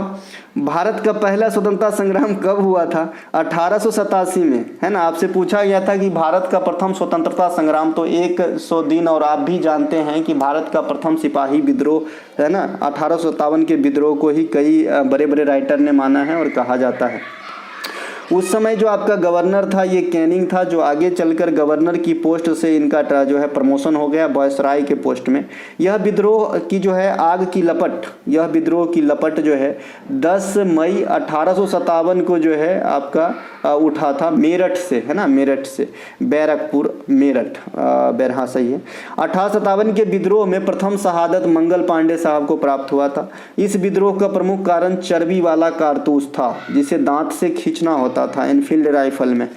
भारत का पहला स्वतंत्रता संग्राम कब हुआ था, 1887 में, है ना। आपसे पूछा गया था कि भारत का प्रथम स्वतंत्रता संग्राम, तो 100 दिन। और आप भी जानते हैं कि भारत का प्रथम सिपाही विद्रोह, है ना, 1857 के विद्रोह को ही कई बड़े बड़े राइटर ने माना है और कहा जाता है। उस समय जो आपका गवर्नर था ये कैनिंग था, जो आगे चलकर गवर्नर की पोस्ट से इनका जो है प्रमोशन हो गया वायसराय के पोस्ट में। यह विद्रोह की जो है आग की लपट, यह विद्रोह की लपट जो है 10 मई 1857 को जो है आपका उठा था मेरठ से, है ना, मेरठ से, बैरकपुर मेरठ, बैरहा सही है। 1857 के विद्रोह में प्रथम शहादत मंगल पांडे साहब को प्राप्त हुआ था। इस विद्रोह का प्रमुख कारण चर्बी वाला कारतूस था जिसे दांत से खींचना होता था एनफील्ड राइफल में।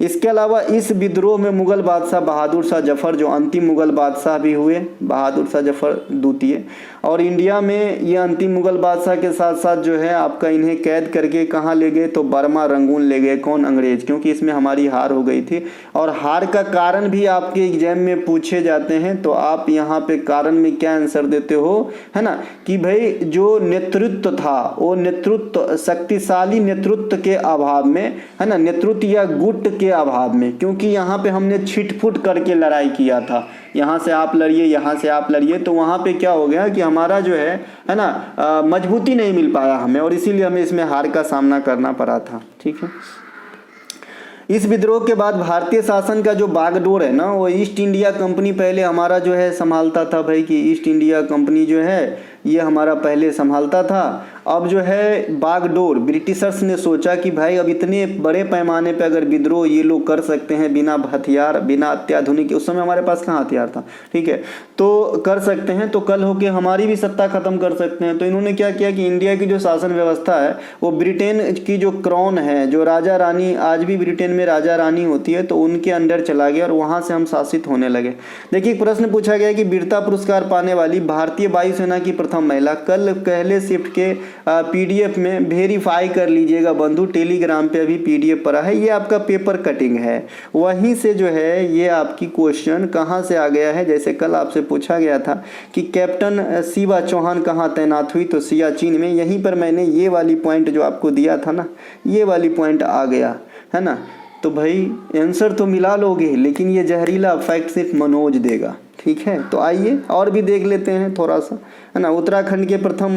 इसके अलावा इस विद्रोह में मुगल बादशाह बहादुर शाह जफर, जो अंतिम मुगल बादशाह भी हुए, बहादुर शाह जफर द्वितीय, और इंडिया में ये अंतिम मुगल बादशाह के साथ साथ जो है आपका इन्हें कैद करके कहाँ ले गए, तो बर्मा रंगून ले गए। कौन? अंग्रेज, क्योंकि इसमें हमारी हार हो गई थी। और हार का कारण भी आपके एग्जाम में पूछे जाते हैं, तो आप यहाँ पे कारण में क्या आंसर देते हो, है ना, कि भाई जो नेतृत्व था वो नेतृत्व, शक्तिशाली नेतृत्व के अभाव में, है ना, नेतृत्व या गुट के अभाव में, क्योंकि यहाँ पे हमने छिटफुट करके लड़ाई किया था, यहाँ से आप लड़िए, यहाँ से आप लड़िए, तो वहाँ पे क्या हो गया कि हमारा जो है ना, मजबूती नहीं मिल पाया हमें, और इसीलिए हमें इसमें हार का सामना करना पड़ा था। ठीक है। इस विद्रोह के बाद भारतीय शासन का जो बागडोर है ना, वो ईस्ट इंडिया कंपनी पहले हमारा जो है संभालता था भाई, कि ईस्ट इंडिया कंपनी जो है ये हमारा पहले संभालता था। अब जो है बागडोर, ब्रिटिशर्स ने सोचा कि भाई अब इतने बड़े पैमाने पे अगर विद्रोह ये लोग कर सकते हैं बिना हथियार, बिना अत्याधुनिक, उस समय हमारे पास कहाँ हथियार था, ठीक है, तो कर सकते हैं, तो कल होके हमारी भी सत्ता खत्म कर सकते हैं। तो इन्होंने क्या किया कि इंडिया की जो शासन व्यवस्था है वो ब्रिटेन की जो क्राउन है, जो राजा रानी, आज भी ब्रिटेन में राजा रानी होती है, तो उनके अंडर चला गया और वहाँ से हम शासित होने लगे। देखिए प्रश्न पूछा गया कि वीरता पुरस्कार पाने वाली भारतीय वायुसेना की प्रथम महिला। कल पहले शिफ्ट के पीडीएफ में वेरीफाई कर लीजिएगा बंधु, टेलीग्राम पे अभी पीडीएफ पड़ा है, ये आपका पेपर कटिंग है, वहीं से जो है ये आपकी क्वेश्चन कहाँ से आ गया है। जैसे कल आपसे पूछा गया था कि कैप्टन शिवा चौहान कहाँ तैनात हुई, तो सियाचिन में। यहीं पर मैंने ये वाली पॉइंट जो आपको दिया था ना, ये वाली पॉइंट आ गया है ना। तो भाई आंसर तो मिला लोगे, लेकिन ये जहरीला फैक्ट सिर्फ मनोज देगा। ठीक है, तो आइए और भी देख लेते हैं थोड़ा सा, है ना। उत्तराखंड के प्रथम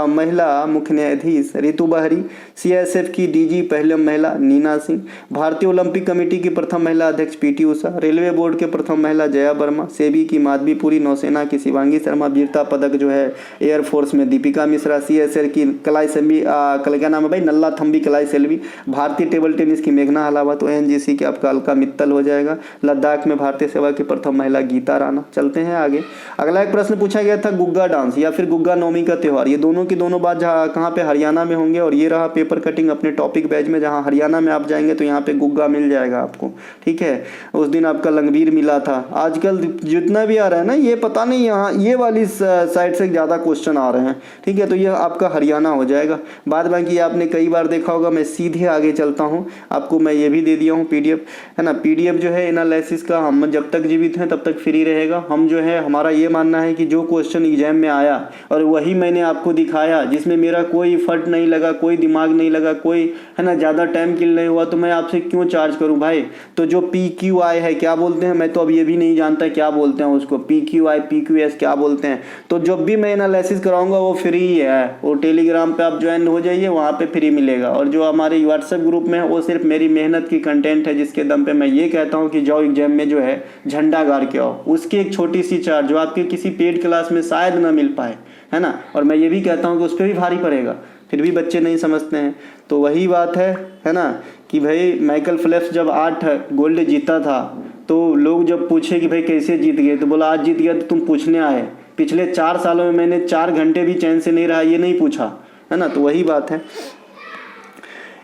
महिला मुख्य न्यायाधीश रितु बहरी, सीआईएसएफ की डीजी पहले महिला नीना सिंह, भारतीय ओलंपिक कमेटी की प्रथम महिला अध्यक्ष पीटी उषा, रेलवे बोर्ड के प्रथम महिला जया वर्मा, सेबी की माधवीपुरी, नौसेना की शिवांगी शर्मा, वीरता पदक जो है एयरफोर्स में दीपिका मिश्रा, सीएसएल की कलाई सेल्वी, क्या नाम है भाई, नल्ला थम्बी कलाई सेल्वी, भारतीय टेबल टेनिस की मेघना हलावत, ओएनजीसी के आपका अलका मित्तल हो जाएगा, लद्दाख में भारतीय सेवा की प्रथम महिला गीता राणा। चलते हैं आगे। अगला एक प्रश्न पूछा गया था गुग्गा डांस या फिर गुग्गा नवमी का त्यौहार, ये दोनों की दोनों बात जहाँ कहाँ पे, हरियाणा में होंगे। और ये रहा पेपर कटिंग अपने टॉपिक बैच में, जहाँ हरियाणा में आप जाएंगे तो यहाँ पे गुग्गा मिल जाएगा आपको। ठीक है, उस दिन आपका लंगवीर मिला था। आजकल जितना भी आ रहा है ना, ये पता नहीं यहाँ ये वाली साइड से ज़्यादा क्वेश्चन आ रहे हैं। ठीक है, तो ये आपका हरियाणा हो जाएगा। बाद बाकी आपने कई बार देखा होगा, मैं सीधे आगे चलता हूँ, आपको मैं ये भी दे दिया हूँ पीडीएफ, है ना। पीडीएफ जो है एनालिसिस का, हम जब तक जीवित हैं तब तक फ्री रहेगा। हम जो है, हमारा ये मानना है कि जो क्वेश्चन एग्जाम में आया और वही मैंने आपको दिखाया, जिसमें मेरा कोई एफर्ट नहीं लगा, कोई दिमाग नहीं लगा, कोई, है ना, ज़्यादा टाइम किल नहीं हुआ, तो मैं आपसे क्यों चार्ज करूं भाई। तो जो PQI है, क्या बोलते हैं, मैं तो अब ये भी नहीं जानता क्या बोलते हैं उसको, PQI PQS क्या बोलते हैं। तो जब भी मैं एनालिसिस कराऊंगा वो फ्री है, वो टेलीग्राम पे आप ज्वाइन हो जाइए, वहाँ पे फ्री मिलेगा। और जो हमारे व्हाट्सएप ग्रुप में है वो सिर्फ मेरी मेहनत की कंटेंट है, जिसके दम पे मैं ये कहता हूँ कि जाओ एग्जाम में जो है झंडा गाड़ के आओ। उसकी एक छोटी सी चार्ज जो आपके किसी पेड क्लास में शायद ना मिल पाए, है ना। और मैं ये भी कहता हूँ कि उस पर भी भारी पड़ेगा, फिर भी बच्चे नहीं समझते हैं। तो वही बात है ना, कि भाई माइकल फेल्प्स जब 8 गोल्ड जीता था, तो लोग जब पूछे कि भाई कैसे जीत गए, तो बोला आज जीत गया तो तुम पूछने आए। पिछले 4 सालों में मैंने 4 घंटे भी चैन से नहीं रहा, ये नहीं पूछा, है ना। तो वही बात है।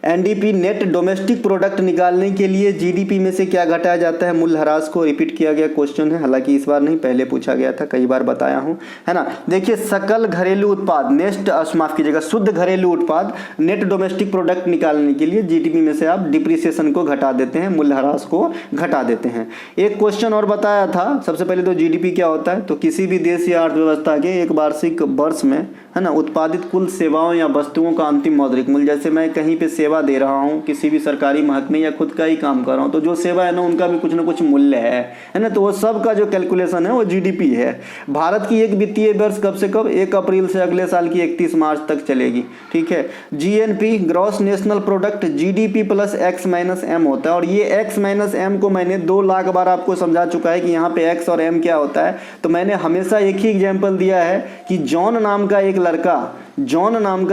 एनडीपी नेट डोमेस्टिक प्रोडक्ट निकालने के लिए जीडीपी में से क्या घटाया जाता है, मूल्यह्रास को रिपीट किया गया क्वेश्चन है, हालांकि इस बार नहीं, पहले पूछा गया था, कई बार बताया हूं, है ना। देखिए सकल घरेलू उत्पाद, माफ कीजिएगा, शुद्ध घरेलू उत्पाद, नेट डोमेस्टिक प्रोडक्ट निकालने के लिए जीडीपी में से आप डिप्रिसिएशन को घटा देते हैं, मूल्यह्रास को घटा देते हैं। एक क्वेश्चन और बताया था, सबसे पहले तो जीडीपी क्या होता है, तो किसी भी देश या अर्थव्यवस्था के एक वार्षिक वर्ष में है ना, उत्पादित कुल सेवाओं या वस्तुओं का अंतिम मौद्रिक मूल्य। जैसे मैं कहीं पे सेवा दे रहा हूँ किसी भी सरकारी महकमे या खुद का ही काम कर रहा हूँ, तो जो सेवा है ना उनका भी कुछ ना कुछ मूल्य है ना, तो वो सब का जो कैलकुलेशन है वो जीडीपी है। भारत की एक वित्तीय वर्ष कब से कब, 1 अप्रैल से अगले साल की 31 मार्च तक चलेगी। ठीक है, GNP gross national product GDP plus X minus M होता है, और ये एक्स माइनस एम को मैंने 2 लाख बार आपको समझा चुका है कि यहाँ पे एक्स और एम क्या होता है। तो मैंने हमेशा एक ही एग्जाम्पल दिया है कि जॉन नाम का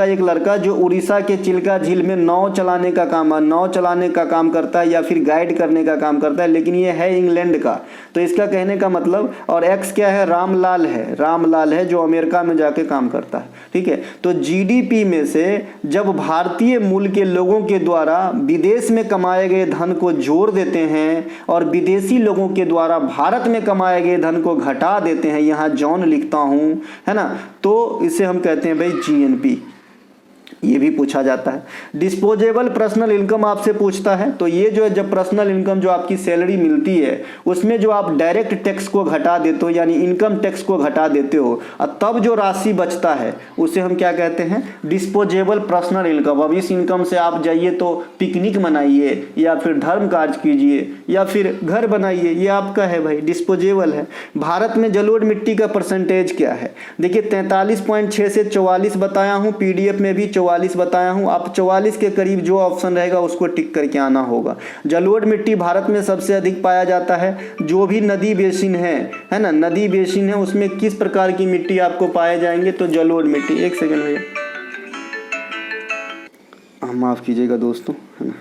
एक लड़का जो उड़ीसा के चिल्का झील में नाव चलाने का काम करता है या फिर गाइड करने का काम करता है, लेकिन ये है इंग्लैंड का। तो इसका कहने का मतलब, और एक्स क्या है, रामलाल है जो अमेरिका में जाके काम करता है। ठीक है, तो जीडीपी में से जब भारतीय मूल के लोगों के द्वारा विदेश में कमाए गए धन को जोड़ देते हैं और विदेशी लोगों के द्वारा भारत में कमाए गए धन को घटा देते हैं, यहाँ जॉन लिखता हूँ, है ना, तो इसे हम कहते हैं भाई जीएनपी। ये भी पूछा जाता है। डिस्पोजेबल पर्सनल इनकम आपसे पूछता है, तो ये जो है, जब पर्सनल इनकम जो आपकी सैलरी मिलती है उसमें जो आप डायरेक्ट टैक्स को घटा देते हो, यानी इनकम टैक्स को घटा देते हो, और तब जो राशि बचता है उसे हम क्या कहते हैं, डिस्पोजेबल पर्सनल इनकम। अब इस इनकम से आप जाइए तो पिकनिक मनाइए या फिर धर्म कार्य कीजिए या फिर घर बनाइए, ये आपका है भाई, डिस्पोजेबल है। भारत में जलोढ़ मिट्टी का परसेंटेज क्या है, देखिए 43.6 से 44 बताया हूँ, पीडीएफ में भी 44 बताया हूं। आप 44 के करीब जो ऑप्शन रहेगा उसको टिक करके आना होगा। जलोढ़ मिट्टी भारत में सबसे अधिक पाया जाता है। जो भी नदी बेसिन है ना, नदी बेसिन है उसमें किस प्रकार की मिट्टी आपको पाए जाएंगे, तो जलोढ़ मिट्टी। एक सेकंड भैया, माफ कीजिएगा दोस्तों, है ना।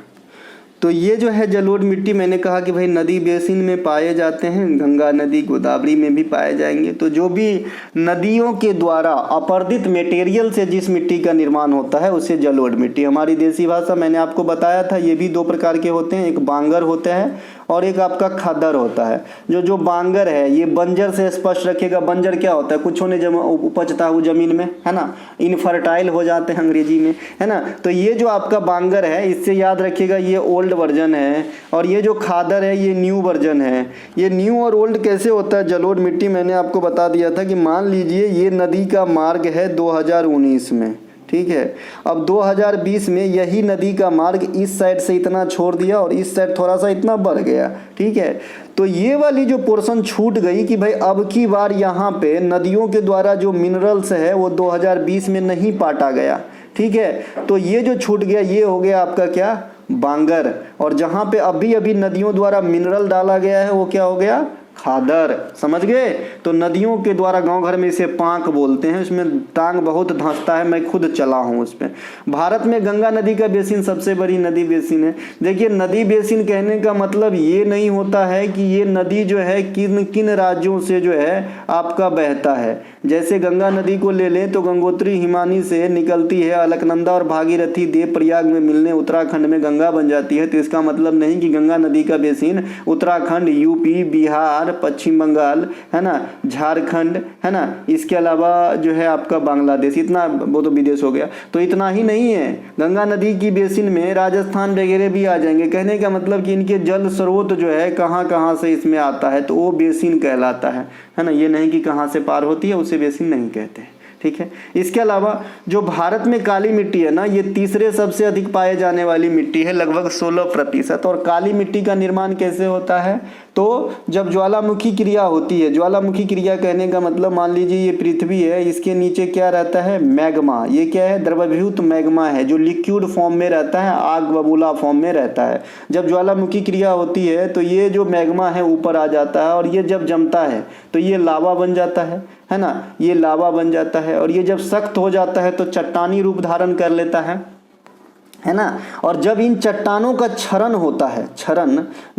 तो ये जो है जलोढ़ मिट्टी, मैंने कहा कि भाई नदी बेसिन में पाए जाते हैं, गंगा नदी गोदावरी में भी पाए जाएंगे। तो जो भी नदियों के द्वारा अपरदित मटेरियल से जिस मिट्टी का निर्माण होता है उसे जलोढ़ मिट्टी। हमारी देसी भाषा मैंने आपको बताया था, ये भी 2 प्रकार के होते हैं, एक बांगर होता है और एक आपका खद्दर होता है। जो बांगर है ये बंजर से स्पष्ट रखेगा। बंजर क्या होता है, कुछ होने उपजता है वो जमीन में, है ना, इनफर्टाइल हो जाते हैं अंग्रेजी में, है ना। तो ये जो आपका बांगर है, इससे याद रखिएगा ये ओल्ड वर्जन है, और ये जो खादर है ये न्यू वर्जन है। ये न्यू और ओल्ड कैसे होता है जलोढ़ मिट्टी, मैंने आपको बता दिया था कि मान लीजिए ये नदी का मार्ग है 2019 में, ठीक है। अब 2020 में यही नदी का मार्ग इस साइड से इतना छोड़ दिया और इस साइड थोड़ा सा इतना बढ़ गया, ठीक है। तो ये वाली जो पोर्शन छूट गई कि भाई अब की बार यहाँ पे नदियों के द्वारा जो मिनरल्स है वो 2020 में नहीं पाटा गया, ठीक है। तो ये जो छूट गया ये हो गया आपका क्या, बांगर। और जहाँ पे अभी अभी नदियों द्वारा मिनरल डाला गया है वो क्या हो गया, खादर। समझ गए। तो नदियों के द्वारा गांव घर में इसे पांक बोलते हैं, उसमें टांग बहुत धंसता है, मैं खुद चला हूं उस पर। भारत में गंगा नदी का बेसिन सबसे बड़ी नदी बेसिन है। देखिए नदी बेसिन कहने का मतलब ये नहीं होता है कि ये नदी जो है किन किन राज्यों से जो है आपका बहता है। जैसे गंगा नदी को ले लें तो गंगोत्री हिमानी से निकलती है, अलकनंदा और भागीरथी देव प्रयाग में मिलने उत्तराखंड में गंगा बन जाती है। तो इसका मतलब नहीं कि गंगा नदी का बेसिन उत्तराखंड, यूपी, बिहार, पश्चिम बंगाल, है ना, झारखंड, है ना, इसके अलावा जो है आपका बांग्लादेश, इतना वो तो विदेश हो गया। तो इतना ही नहीं है, गंगा नदी की बेसिन में राजस्थान वगैरह भी आ जाएंगे। कहने का मतलब कि इनके जल स्रोत जो है कहाँ कहाँ से इसमें आता है, तो वो बेसिन कहलाता है ना। ये नहीं कि कहाँ से पार होती है उसे बेसिन नहीं कहते, ठीक है। इसके अलावा जो भारत में काली मिट्टी है ना, ये तीसरे सबसे अधिक पाए जाने वाली मिट्टी है, लगभग 16%। और काली मिट्टी का निर्माण कैसे होता है, तो जब ज्वालामुखी क्रिया होती है, ज्वालामुखी क्रिया कहने का मतलब मान लीजिए ये पृथ्वी है, इसके नीचे क्या रहता है, मैग्मा। ये क्या है, द्रवभूत मैग्मा है जो लिक्विड फॉर्म में रहता है, आग बबूला फॉर्म में रहता है। जब ज्वालामुखी क्रिया होती है तो ये जो मैग्मा है ऊपर आ जाता है, और ये जब जमता है तो ये लावा बन जाता है ना, ये लावा बन जाता है। और ये जब सख्त हो जाता है तो चट्टानी रूप धारण कर लेता है ना। और जब इन चट्टानों का क्षरण होता है,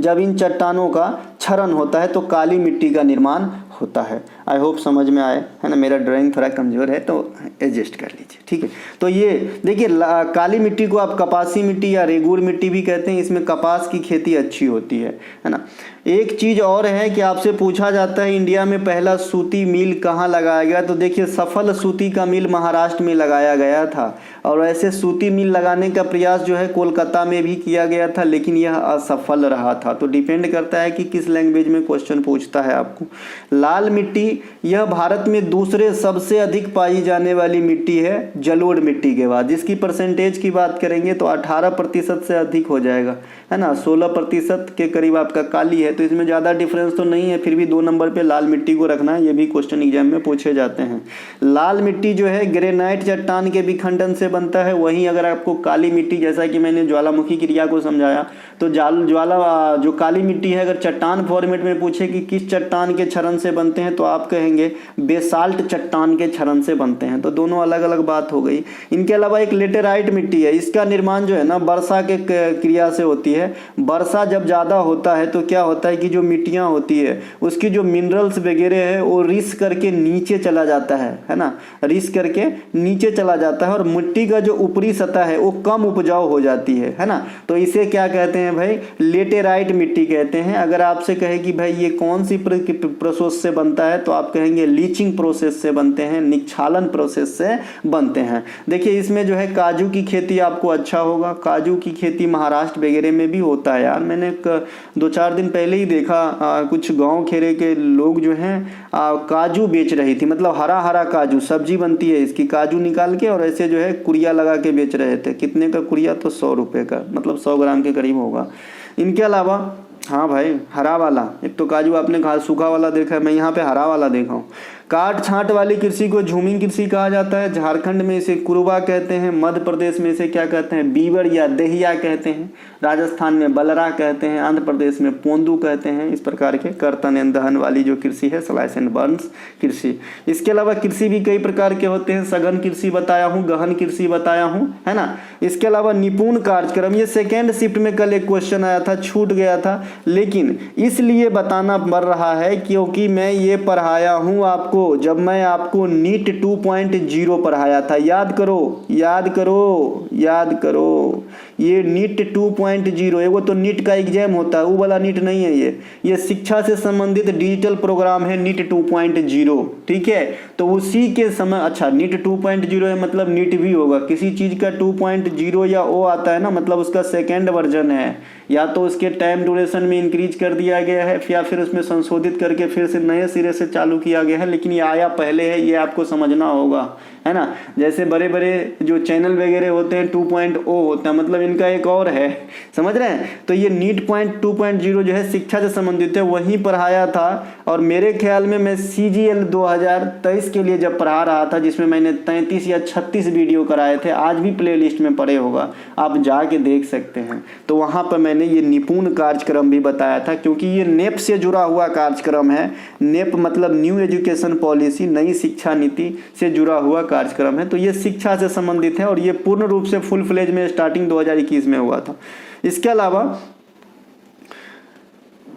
जब इन चट्टानों का क्षरण होता है तो काली मिट्टी का निर्माण होता है। आई होप समझ में आए, है ना। मेरा ड्राइंग थोड़ा कमज़ोर है तो एडजस्ट कर लीजिए, ठीक है। तो ये देखिए काली मिट्टी को आप कपासी मिट्टी या रेगूर मिट्टी भी कहते हैं। इसमें कपास की खेती अच्छी होती है ना। एक चीज़ और है कि आपसे पूछा जाता है इंडिया में पहला सूती मिल कहाँ लगाया गया, तो देखिए सफल सूती का मिल महाराष्ट्र में लगाया गया था। और ऐसे सूती मिल लगाने का प्रयास जो है कोलकाता में भी किया गया था, लेकिन यह असफल रहा था। तो डिपेंड करता है कि किस लैंग्वेज में क्वेश्चन पूछता है आपको। लाल मिट्टी यह भारत में दूसरे सबसे अधिक पाई जाने वाली मिट्टी है जलोढ़ मिट्टी के बाद। जिसकी परसेंटेज की बात करेंगे तो 18% से अधिक हो जाएगा, है ना। 16% के करीब आपका काली है, तो इसमें ज़्यादा डिफरेंस तो नहीं है, फिर भी 2 नंबर पे लाल मिट्टी को रखना है, ये भी क्वेश्चन एग्जाम में पूछे जाते हैं। लाल मिट्टी जो है ग्रेनाइट चट्टान के विखंडन से बनता है। वहीं अगर आपको काली मिट्टी, जैसा कि मैंने ज्वालामुखी क्रिया को समझाया, तो जो काली मिट्टी है अगर चट्टान फॉर्मेट में पूछे कि किस चट्टान के क्षरण से बनते हैं, तो आप कहेंगे बेसाल्ट चट्टान के क्षरण से बनते हैं। तो दोनों अलग अलग बात हो गई। इनके अलावा एक लेटेराइट मिट्टी है, इसका निर्माण जो है ना वर्षा के क्रिया से होती है। वर्षा जब ज़्यादा होता है तो क्या होता है कि जो मिट्टियाँ होती है उसकी जो मिनरल्स वगैरह है वो रिस करके नीचे चला जाता है ना, रिस करके नीचे चला जाता है और मिट्टी का जो ऊपरी सतह है वो कम उपजाऊ हो जाती है ना। तो इसे क्या कहते हैं भाई, लेटेराइट मिट्टी कहते हैं। अगर आपसे कहे कि भाई ये कौन सी प्रोसेस से बनता है, तो आप कहेंगे लीचिंग प्रोसेस से बनते हैं, निक्षालन प्रोसेस से बनते हैं। देखिए इसमें जो है काजू की खेती आपको अच्छा होगा। काजू की खेती महाराष्ट्र वगैरह में भी होता है यार। मैंने 2-4 दिन पहले ही देखा, कुछ गांव खेरे के लोग जो हैं काजू बेच रही थी, मतलब हरा हरा काजू, सब्जी बनती है इसकी, काजू निकाल के और ऐसे जो है कुड़िया लगा के बेच रहे थे। कितने का कुड़िया, तो 100 रुपये का, मतलब 100 ग्राम के करीब होगा। इनके अलावा हाँ भाई हरा वाला, एक तो काजू आपने सूखा वाला देखा है, मैं यहाँ पे हरा वाला देखा हूँ। काट छांट वाली कृषि को झूमिंग कृषि कहा जाता है। झारखंड में इसे कुरवा कहते हैं, मध्य प्रदेश में इसे क्या कहते हैं, बीवर या दहिया कहते हैं, राजस्थान में बलरा कहते हैं, आंध्र प्रदेश में पोंदू कहते हैं। इस प्रकार के कर्तन एवं दहन वाली जो कृषि है स्लाइस एंड बर्न्स कृषि। इसके अलावा कृषि भी कई प्रकार के होते हैं, सघन कृषि बताया हूँ, गहन कृषि बताया हूँ, है ना। इसके अलावा निपुण कार्यक्रम, ये सेकेंड शिफ्ट में कल एक क्वेश्चन आया था, छूट गया था, लेकिन इसलिए बताना पड़ रहा है क्योंकि मैं ये पढ़ाया हूँ आपको जब मैं आपको नीट 2.0 पढ़ाया था। याद करो याद करो याद करो, ये नीट 2.0 है। वो तो नीट का एग्जाम होता है, वो वाला नीट नहीं है। ये शिक्षा से संबंधित डिजिटल प्रोग्राम है नीट 2.0, ठीक है। तो उसी के समय, अच्छा नीट 2.0 है मतलब नीट भी होगा। किसी चीज़ का 2.0 या ओ आता है ना, मतलब उसका सेकेंड वर्जन है, या तो उसके टाइम ड्यूरेशन में इंक्रीज कर दिया गया है या फिर उसमें संशोधित करके फिर से नए सिरे से चालू किया गया है, लेकिन ये आया पहले है, ये आपको समझना होगा, है ना। जैसे बड़े बड़े जो चैनल वगैरह होते हैं 2.0 होता है, मतलब इनका एक और है, समझ रहे हैं। तो ये नीट 2.0 जो है शिक्षा से संबंधित है, वहीं पढ़ाया था। और मेरे ख्याल में मैं CGL 2023 के लिए जब पढ़ा रहा था, जिसमें मैंने 33 या 36 वीडियो कराए थे, आज भी प्ले लिस्ट में पड़े होगा, आप जाके देख सकते हैं। तो वहाँ पर मैंने ये निपुण कार्यक्रम भी बताया था, क्योंकि ये नेप से जुड़ा हुआ कार्यक्रम है। नेप मतलब न्यू एजुकेशन पॉलिसी, नई शिक्षा नीति से जुड़ा हुआ कार्यक्रम है। तो ये शिक्षा से संबंधित है और ये पूर्ण रूप से फुल फ्लेज में स्टार्टिंग 2021 में हुआ था। इसके अलावा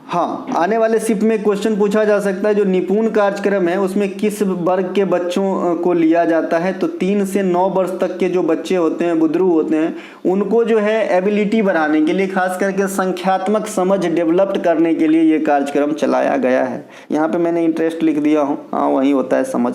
हाँ, आने वाले शिफ्ट में क्वेश्चन पूछा जा सकता है, जो निपुण कार्यक्रम है उसमें किस वर्ग के बच्चों को लिया जाता है। तो 3 से 9 वर्ष तक के जो बच्चे होते हैं, बुद्धरू होते हैं, उनको जो है एबिलिटी बढ़ाने के लिए, खास करके संख्यात्मक समझ डेवलप्ड करने के लिए ये कार्यक्रम चलाया गया है। यहाँ पे मैंने इंटरेस्ट लिख दिया हूँ, हाँ वही होता है समझ।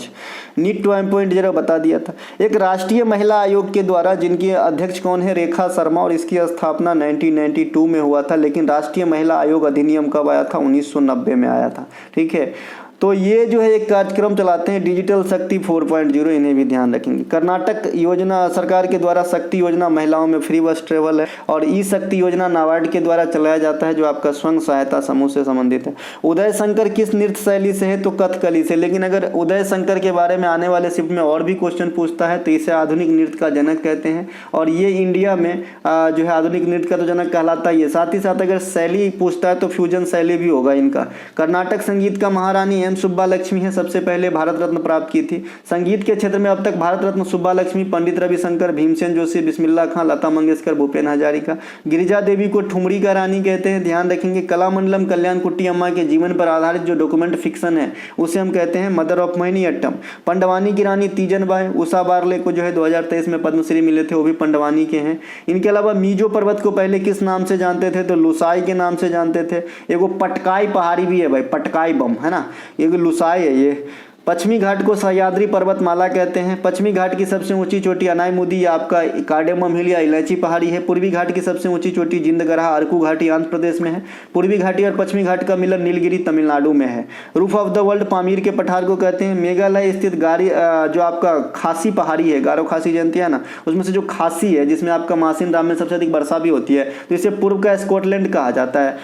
नीट 2.0 बता दिया था। एक राष्ट्रीय महिला आयोग के द्वारा, जिनकी अध्यक्ष कौन है, रेखा शर्मा, और इसकी स्थापना 1992 में हुआ था। लेकिन राष्ट्रीय महिला आयोग अधिनियम कब आया था, 1990 में आया था, ठीक है। तो ये जो है एक कार्यक्रम चलाते हैं डिजिटल शक्ति 4.0, इन्हें भी ध्यान रखेंगे। कर्नाटक योजना सरकार के द्वारा शक्ति योजना महिलाओं में फ्री बस ट्रेवल है, और ई शक्ति योजना नाबार्ड के द्वारा चलाया जाता है, जो आपका स्वयं सहायता समूह से संबंधित है। उदय शंकर किस नृत्य शैली से है, तो कथकली से। लेकिन अगर उदय शंकर के बारे में आने वाले शिफ्ट में और भी क्वेश्चन पूछता है तो इसे आधुनिक नृत्य का जनक कहते हैं, और ये इंडिया में जो है आधुनिक नृत्य का तो जनक कहलाता ही है। साथ ही साथ अगर शैली पूछता है तो फ्यूजन शैली भी होगा इनका। कर्नाटक संगीत का महारानी एम सुब्बा लक्ष्मी है, सबसे पहले भारत रत्न प्राप्त की थी। संगीत के क्षेत्र में अब तक भारत रत्न सुब्बा लक्ष्मी, पंडित रविशंकर, भीमसेन जोशी, बिस्मिल्लाह खां, लता मंगेशकर, भूपेन हजारिका। गिरिजा देवी को ठुमरी का रानी कहते हैं, ध्यान रखेंगे। कलामंडलम कल्याण कुट्टी अम्मा के जीवन पर आधारित जो डॉक्यूमेंट फिक्शन है उसे हम कहते हैं मदर ऑफ मोहिनीअट्टम। पंडवानी की रानी तीजन बाई। उषा बारले को जो है 2023 में पद्मश्री मिले थे, वो भी पंडवानी के हैं। इनके अलावा मीजो पर्वत को पहले किस नाम से जानते थे, तो लुसाई के नाम से जानते थे। एगो पटकाई पहाड़ी भी है भाई, पटकाई बम, है ना, ये लुसाई है, ये पश्चिमी घाट को सह्याद्री पर्वतमाला कहते हैं। पश्चिमी घाट की सबसे ऊंची चोटी अनायमुदी या आपका कार्डेमम हिल या इलायची पहाड़ी है। पूर्वी घाट की सबसे ऊंची चोटी जिंदगरहा अरकू घाटी आंध्र प्रदेश में है। पूर्वी घाटी और पश्चिमी घाट का मिलन नीलगिरी तमिलनाडु में है। Roof of the world Pamir के पठार को कहते हैं। मेघालय स्थित गारी जो आपका खासी पहाड़ी है, गारो खासी जानती है ना, उसमें से जो खासी है जिसमें आपका मासिन राम में सबसे अधिक वर्षा भी होती है, तो इसे पूर्व का स्कॉटलैंड कहा जाता है।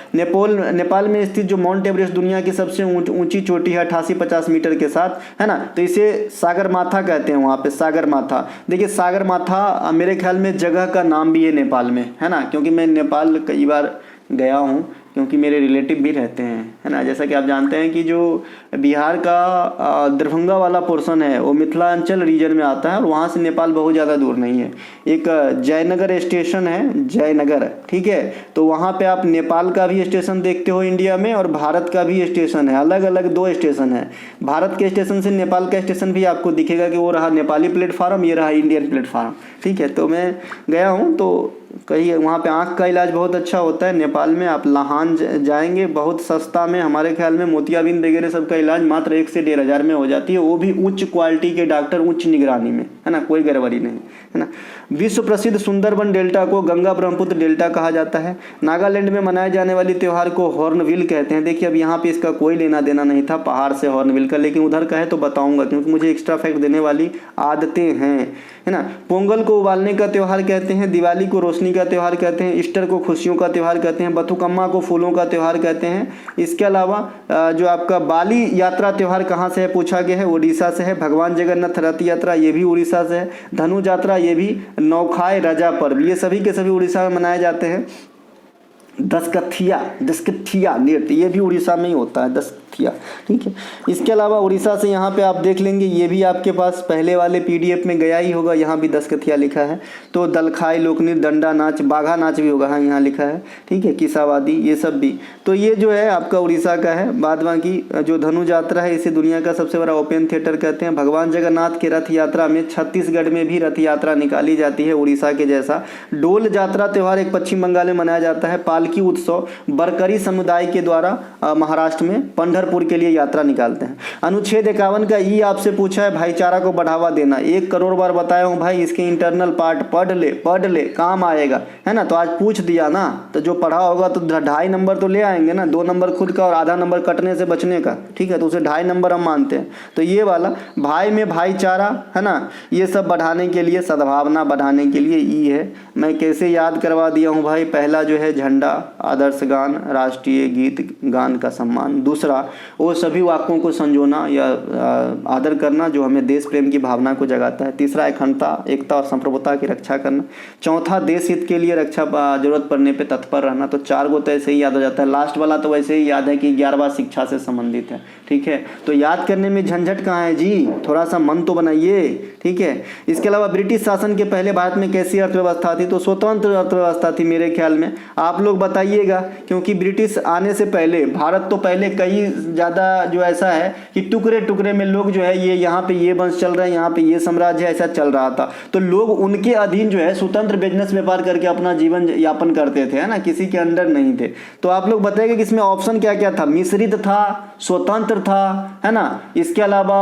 नेपाल में स्थित जो माउंट एवरेस्ट दुनिया की सबसे ऊंची चोटी है 8850 मीटर के साथ, है ना, तो इसे सागरमाथा कहते हैं। वहाँ पे सागरमाथा, देखिए सागरमाथा मेरे ख्याल में जगह का नाम भी है नेपाल में, है ना, क्योंकि मैं नेपाल कई बार गया हूँ, क्योंकि मेरे रिलेटिव भी रहते हैं, है ना। जैसा कि आप जानते हैं कि जो बिहार का दरभंगा वाला पोर्शन है वो मिथिलांचल रीजन में आता है और वहाँ से नेपाल बहुत ज़्यादा दूर नहीं है। एक जयनगर स्टेशन है, जयनगर, ठीक है, तो वहाँ पे आप नेपाल का भी स्टेशन देखते हो इंडिया में और भारत का भी स्टेशन है, अलग अलग 2 स्टेशन है। भारत के स्टेशन से नेपाल का स्टेशन भी आपको दिखेगा कि वो रहा नेपाली प्लेटफार्म, ये रहा इंडियन प्लेटफार्म, ठीक है। तो मैं गया हूँ, तो कहीं वहाँ पे आँख का इलाज बहुत अच्छा होता है नेपाल में। आप लाहान जाएंगे, बहुत सस्ता में, हमारे ख्याल में मोतियाबिंद वगैरह सबका इलाज मात्र 1 से 1.5 हज़ार में हो जाती है, वो भी उच्च क्वालिटी के डॉक्टर, उच्च निगरानी में, है ना, कोई गड़बड़ी नहीं, है ना। विश्व प्रसिद्ध सुंदरबन डेल्टा को गंगा ब्रह्मपुत्र डेल्टा कहा जाता है। नागालैंड में मनाए जाने वाली त्यौहार को हॉर्नबिल कहते हैं। देखिए अब यहाँ पे इसका कोई लेना देना नहीं था पहाड़ से हॉर्नबिल का, लेकिन उधर का है तो बताऊंगा, क्योंकि मुझे एक्स्ट्रा फैक्ट देने वाली आदतें हैं, है ना। पोंगल को उबालने का त्यौहार कहते हैं। दिवाली को रोशनी का त्यौहार कहते हैं। ईस्टर को खुशियों का त्यौहार कहते हैं। बथुकम्मा को फूलों का त्यौहार कहते हैं। इसके अलावा जो आपका बाली यात्रा त्यौहार कहाँ से है पूछा गया है, उड़ीसा से है। भगवान जगन्नाथ रथ यात्रा ये भी उड़ीसा से है। धनु यात्रा ये भी, नौखाई राजा पर्व ये सभी के सभी उड़ीसा में मनाए जाते हैं। दशकथिया नृत्य ये भी उड़ीसा में ही होता है, दशकथिया, ठीक है। इसके अलावा उड़ीसा से यहाँ पे आप देख लेंगे, ये भी आपके पास पहले वाले PDF में गया ही होगा, यहाँ भी दशकथिया लिखा है। तो दलखाई, लोकनृत्य, डंडा नाच, बाघा नाच भी होगा, हाँ यहाँ लिखा है, ठीक है, किसावादी ये सब भी। तो ये जो है आपका उड़ीसा का है। बाद बाकी जो धनु यात्रा है इसे दुनिया का सबसे बड़ा ओपन थिएटर कहते हैं। भगवान जगन्नाथ के रथ यात्रा में छत्तीसगढ़ में भी रथ यात्रा निकाली जाती है उड़ीसा के जैसा। डोल यात्रा त्यौहार एक पश्चिम बंगाल में मनाया जाता है। पालकी उत्सव बरकरी समुदाय के द्वारा महाराष्ट्र में पंढरपुर के लिए यात्रा निकालते हैं। अनुच्छेद 51 का ई आपसे पूछा है, भाईचारा को बढ़ावा देना। 1 करोड़ बार बताया हूँ भाई, इसके इंटरनल पार्ट पढ़ ले काम आएगा, है ना। तो आज पूछ दिया ना, तो जो पढ़ा होगा तो 2.5 नंबर तो ले आएंगे ना, 2 नंबर खुद का और आधा नंबर कटने से बचने का, ठीक है, तो उसे 2.5 नंबर हम मानते हैं। तो ये वाला भाई में भाईचारा, है ना, ये सब बढ़ाने के लिए, सद्भावना बढ़ाने के लिए ई है। मैं कैसे याद करवा दिया हूँ भाई, पहला जो है झंडा, आदर्श गान, राष्ट्रीय गीत गान का सम्मान। दूसरा वो सभी वाक्यों को संजोना या आदर करना जो हमें देश प्रेम की भावना को जगाता है। तीसरा अखंडता, एकता और संप्रभुता की रक्षा करना। चौथा देश हित के लिए रक्षा जरूरत पड़ने पे तत्पर रहना। तो 4 को तो ऐसे ही याद हो जाता है। लास्ट वाला तो वैसे ही याद है कि 11वां शिक्षा से संबंधित है, ठीक है। तो याद करने में झंझट कहाँ है जी, थोड़ा सा मन तो बनाइए, ठीक है। इसके अलावा ब्रिटिश शासन के पहले भारत में कैसी अर्थव्यवस्था थी, तो स्वतंत्र अर्थव्यवस्था थी मेरे ख्याल में। आप लोग बताइएगा, क्योंकि ब्रिटिश आने से पहले भारत तो पहले कई ज़्यादा जो ऐसा है कि टुकड़े टुकड़े में लोग जो है ये यहाँ पे ये वंश चल रहा है, यहाँ पे ये साम्राज्य ऐसा चल रहा था, तो लोग उनके अधीन जो है स्वतंत्र बिजनेस व्यापार करके अपना जीवन यापन करते थे, है ना, किसी के अंडर नहीं थे। तो आप लोग बताइएगा कि इसमें ऑप्शन क्या क्या था, मिश्रित था, स्वतंत्र था, है ना, इसके अलावा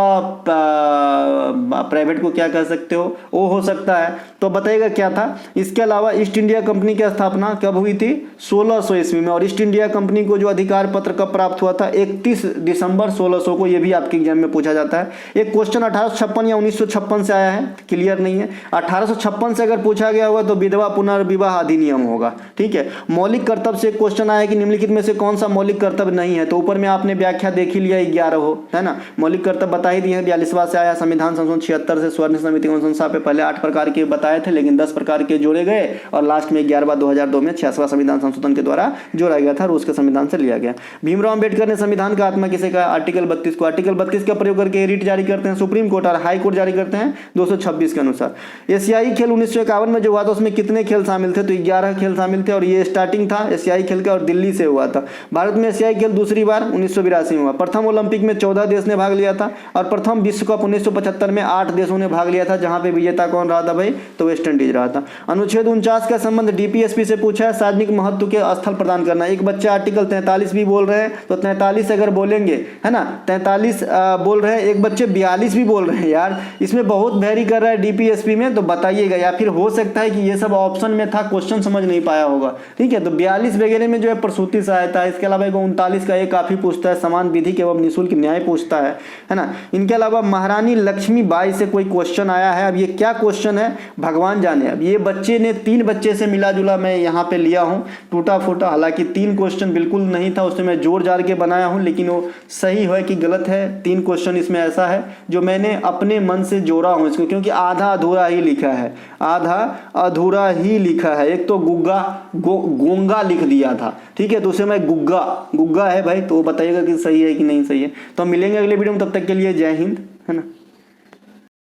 प्राइवेट को क्या कह सकते हो वो हो सकता है, तो बताइएगा क्या था। इसके अलावा ईस्ट इंडिया कंपनी की स्थापना कब हुई थी, 1600 ईस्वी में। और ईस्ट इंडिया कंपनी को जो अधिकार पत्र कब प्राप्त हुआ था, 31 दिसंबर 1600 को। ये भी आपके एग्जाम में पूछा जाता है। एक क्वेश्चन 1856 या 1956 से आया है, क्लियर नहीं है। 1856 से अगर पूछा गया होगा तो विधवा पुनर्विवाह अधिनियम होगा, ठीक है। मौलिक कर्तव्य से क्वेश्चन आया कि निम्नलिखित में से कौन सा मौलिक कर्तव्य नहीं है, तो ऊपर में आपने व्याख्या देख ही लिया, 11 हो, है ना। मौलिक कर्तव्य बता ही दिए हैं। 42वां से आया संविधान संशोधन 76 से स्वर्ण समिति की अनुशंसा पे पहले 8 प्रकार के बताए थे, लेकिन 10 प्रकार के जोड़े गए और लास्ट में 11वां 2002 में 86वां संविधान संशोधन के द्वारा जोड़ा गया था, रूस के संविधान से लिया गया। भीमराव अम्बेडकर ने संविधान का आत्मा किसे कहा, आर्टिकल 32 को। आर्टिकल 32 का प्रयोग करके रिट जारी करते हैं सुप्रीम कोर्ट और हाई कोर्ट जारी करते हैं 226 के अनुसार। एशियाई खेल 1951 में जो हुआ था उसमें कितने खेल शामिल थे, तो 11 खेल शामिल थे और ये स्टार्टिंग था एशियाई खेल का और दिल्ली से हुआ था। भारत में एशियाई खेल दूसरी बार 1982 में हुआ। प्रथम ओलंपिक में 14 देश ने भाग लिया था और प्रथम विश्व कप 1975 में 8 देशों ने भाग लिया था, जहां पे विजेता कौन रहा था भाई, तो वेस्ट इंडीज रहा था। अनुच्छेद 49 का संबंध डीपीएसपी से पूछा है, सार्वजनिक महत्व के स्थल प्रदान करना। एक बच्चा आर्टिकल 43 भी बोल रहे हैं, तो 43 अगर अगर बोलेंगे, है ना, 43 बोल रहे हैं, एक बच्चे 42 भी बोल रहे हैं यार, इसमें बहुत वेरी कर रहा है डीपीएसपी में, तो बताइएगा। या फिर हो सकता है कि ये सब ऑप्शन में था, क्वेश्चन समझ नहीं पाया होगा, ठीक है। तो 42 वगैरह में जो है प्रसूति सहायता है, इसके अलावा 39 का ये काफ़ी पूछता है, समान विधिक एवं निःशुल्क न्याय पूछता है ना। इनके अलावा महारानी लक्ष्मीबाई से कोई क्वेश्चन आया है। अब ये क्या क्वेश्चन है भगवान जाने। अब ये बच्चे ने 3 बच्चे से मिला जुला मैं यहाँ पे लिया हूँ, टूटा फूटा, हालांकि 3 क्वेश्चन बिल्कुल नहीं था, उसमें मैं जोड़ जाड़ के बनाया हूँ, लेकिन वो सही है कि गलत है, 3 क्वेश्चन इसमें ऐसा है जो मैंने अपने मन से जोड़ा हूँ इसको, क्योंकि आधा अधूरा ही लिखा है, आधा अधूरा ही लिखा है। एक तो गुग्गा गोंगा लिख दिया था, ठीक है, तो उसे मैं गुग्गा है भाई, तो बताइएगा कि सही है कि नहीं सही है। तो मिलेंगे अगले वीडियो में, तब तक के लिए जय हिंद, है ना।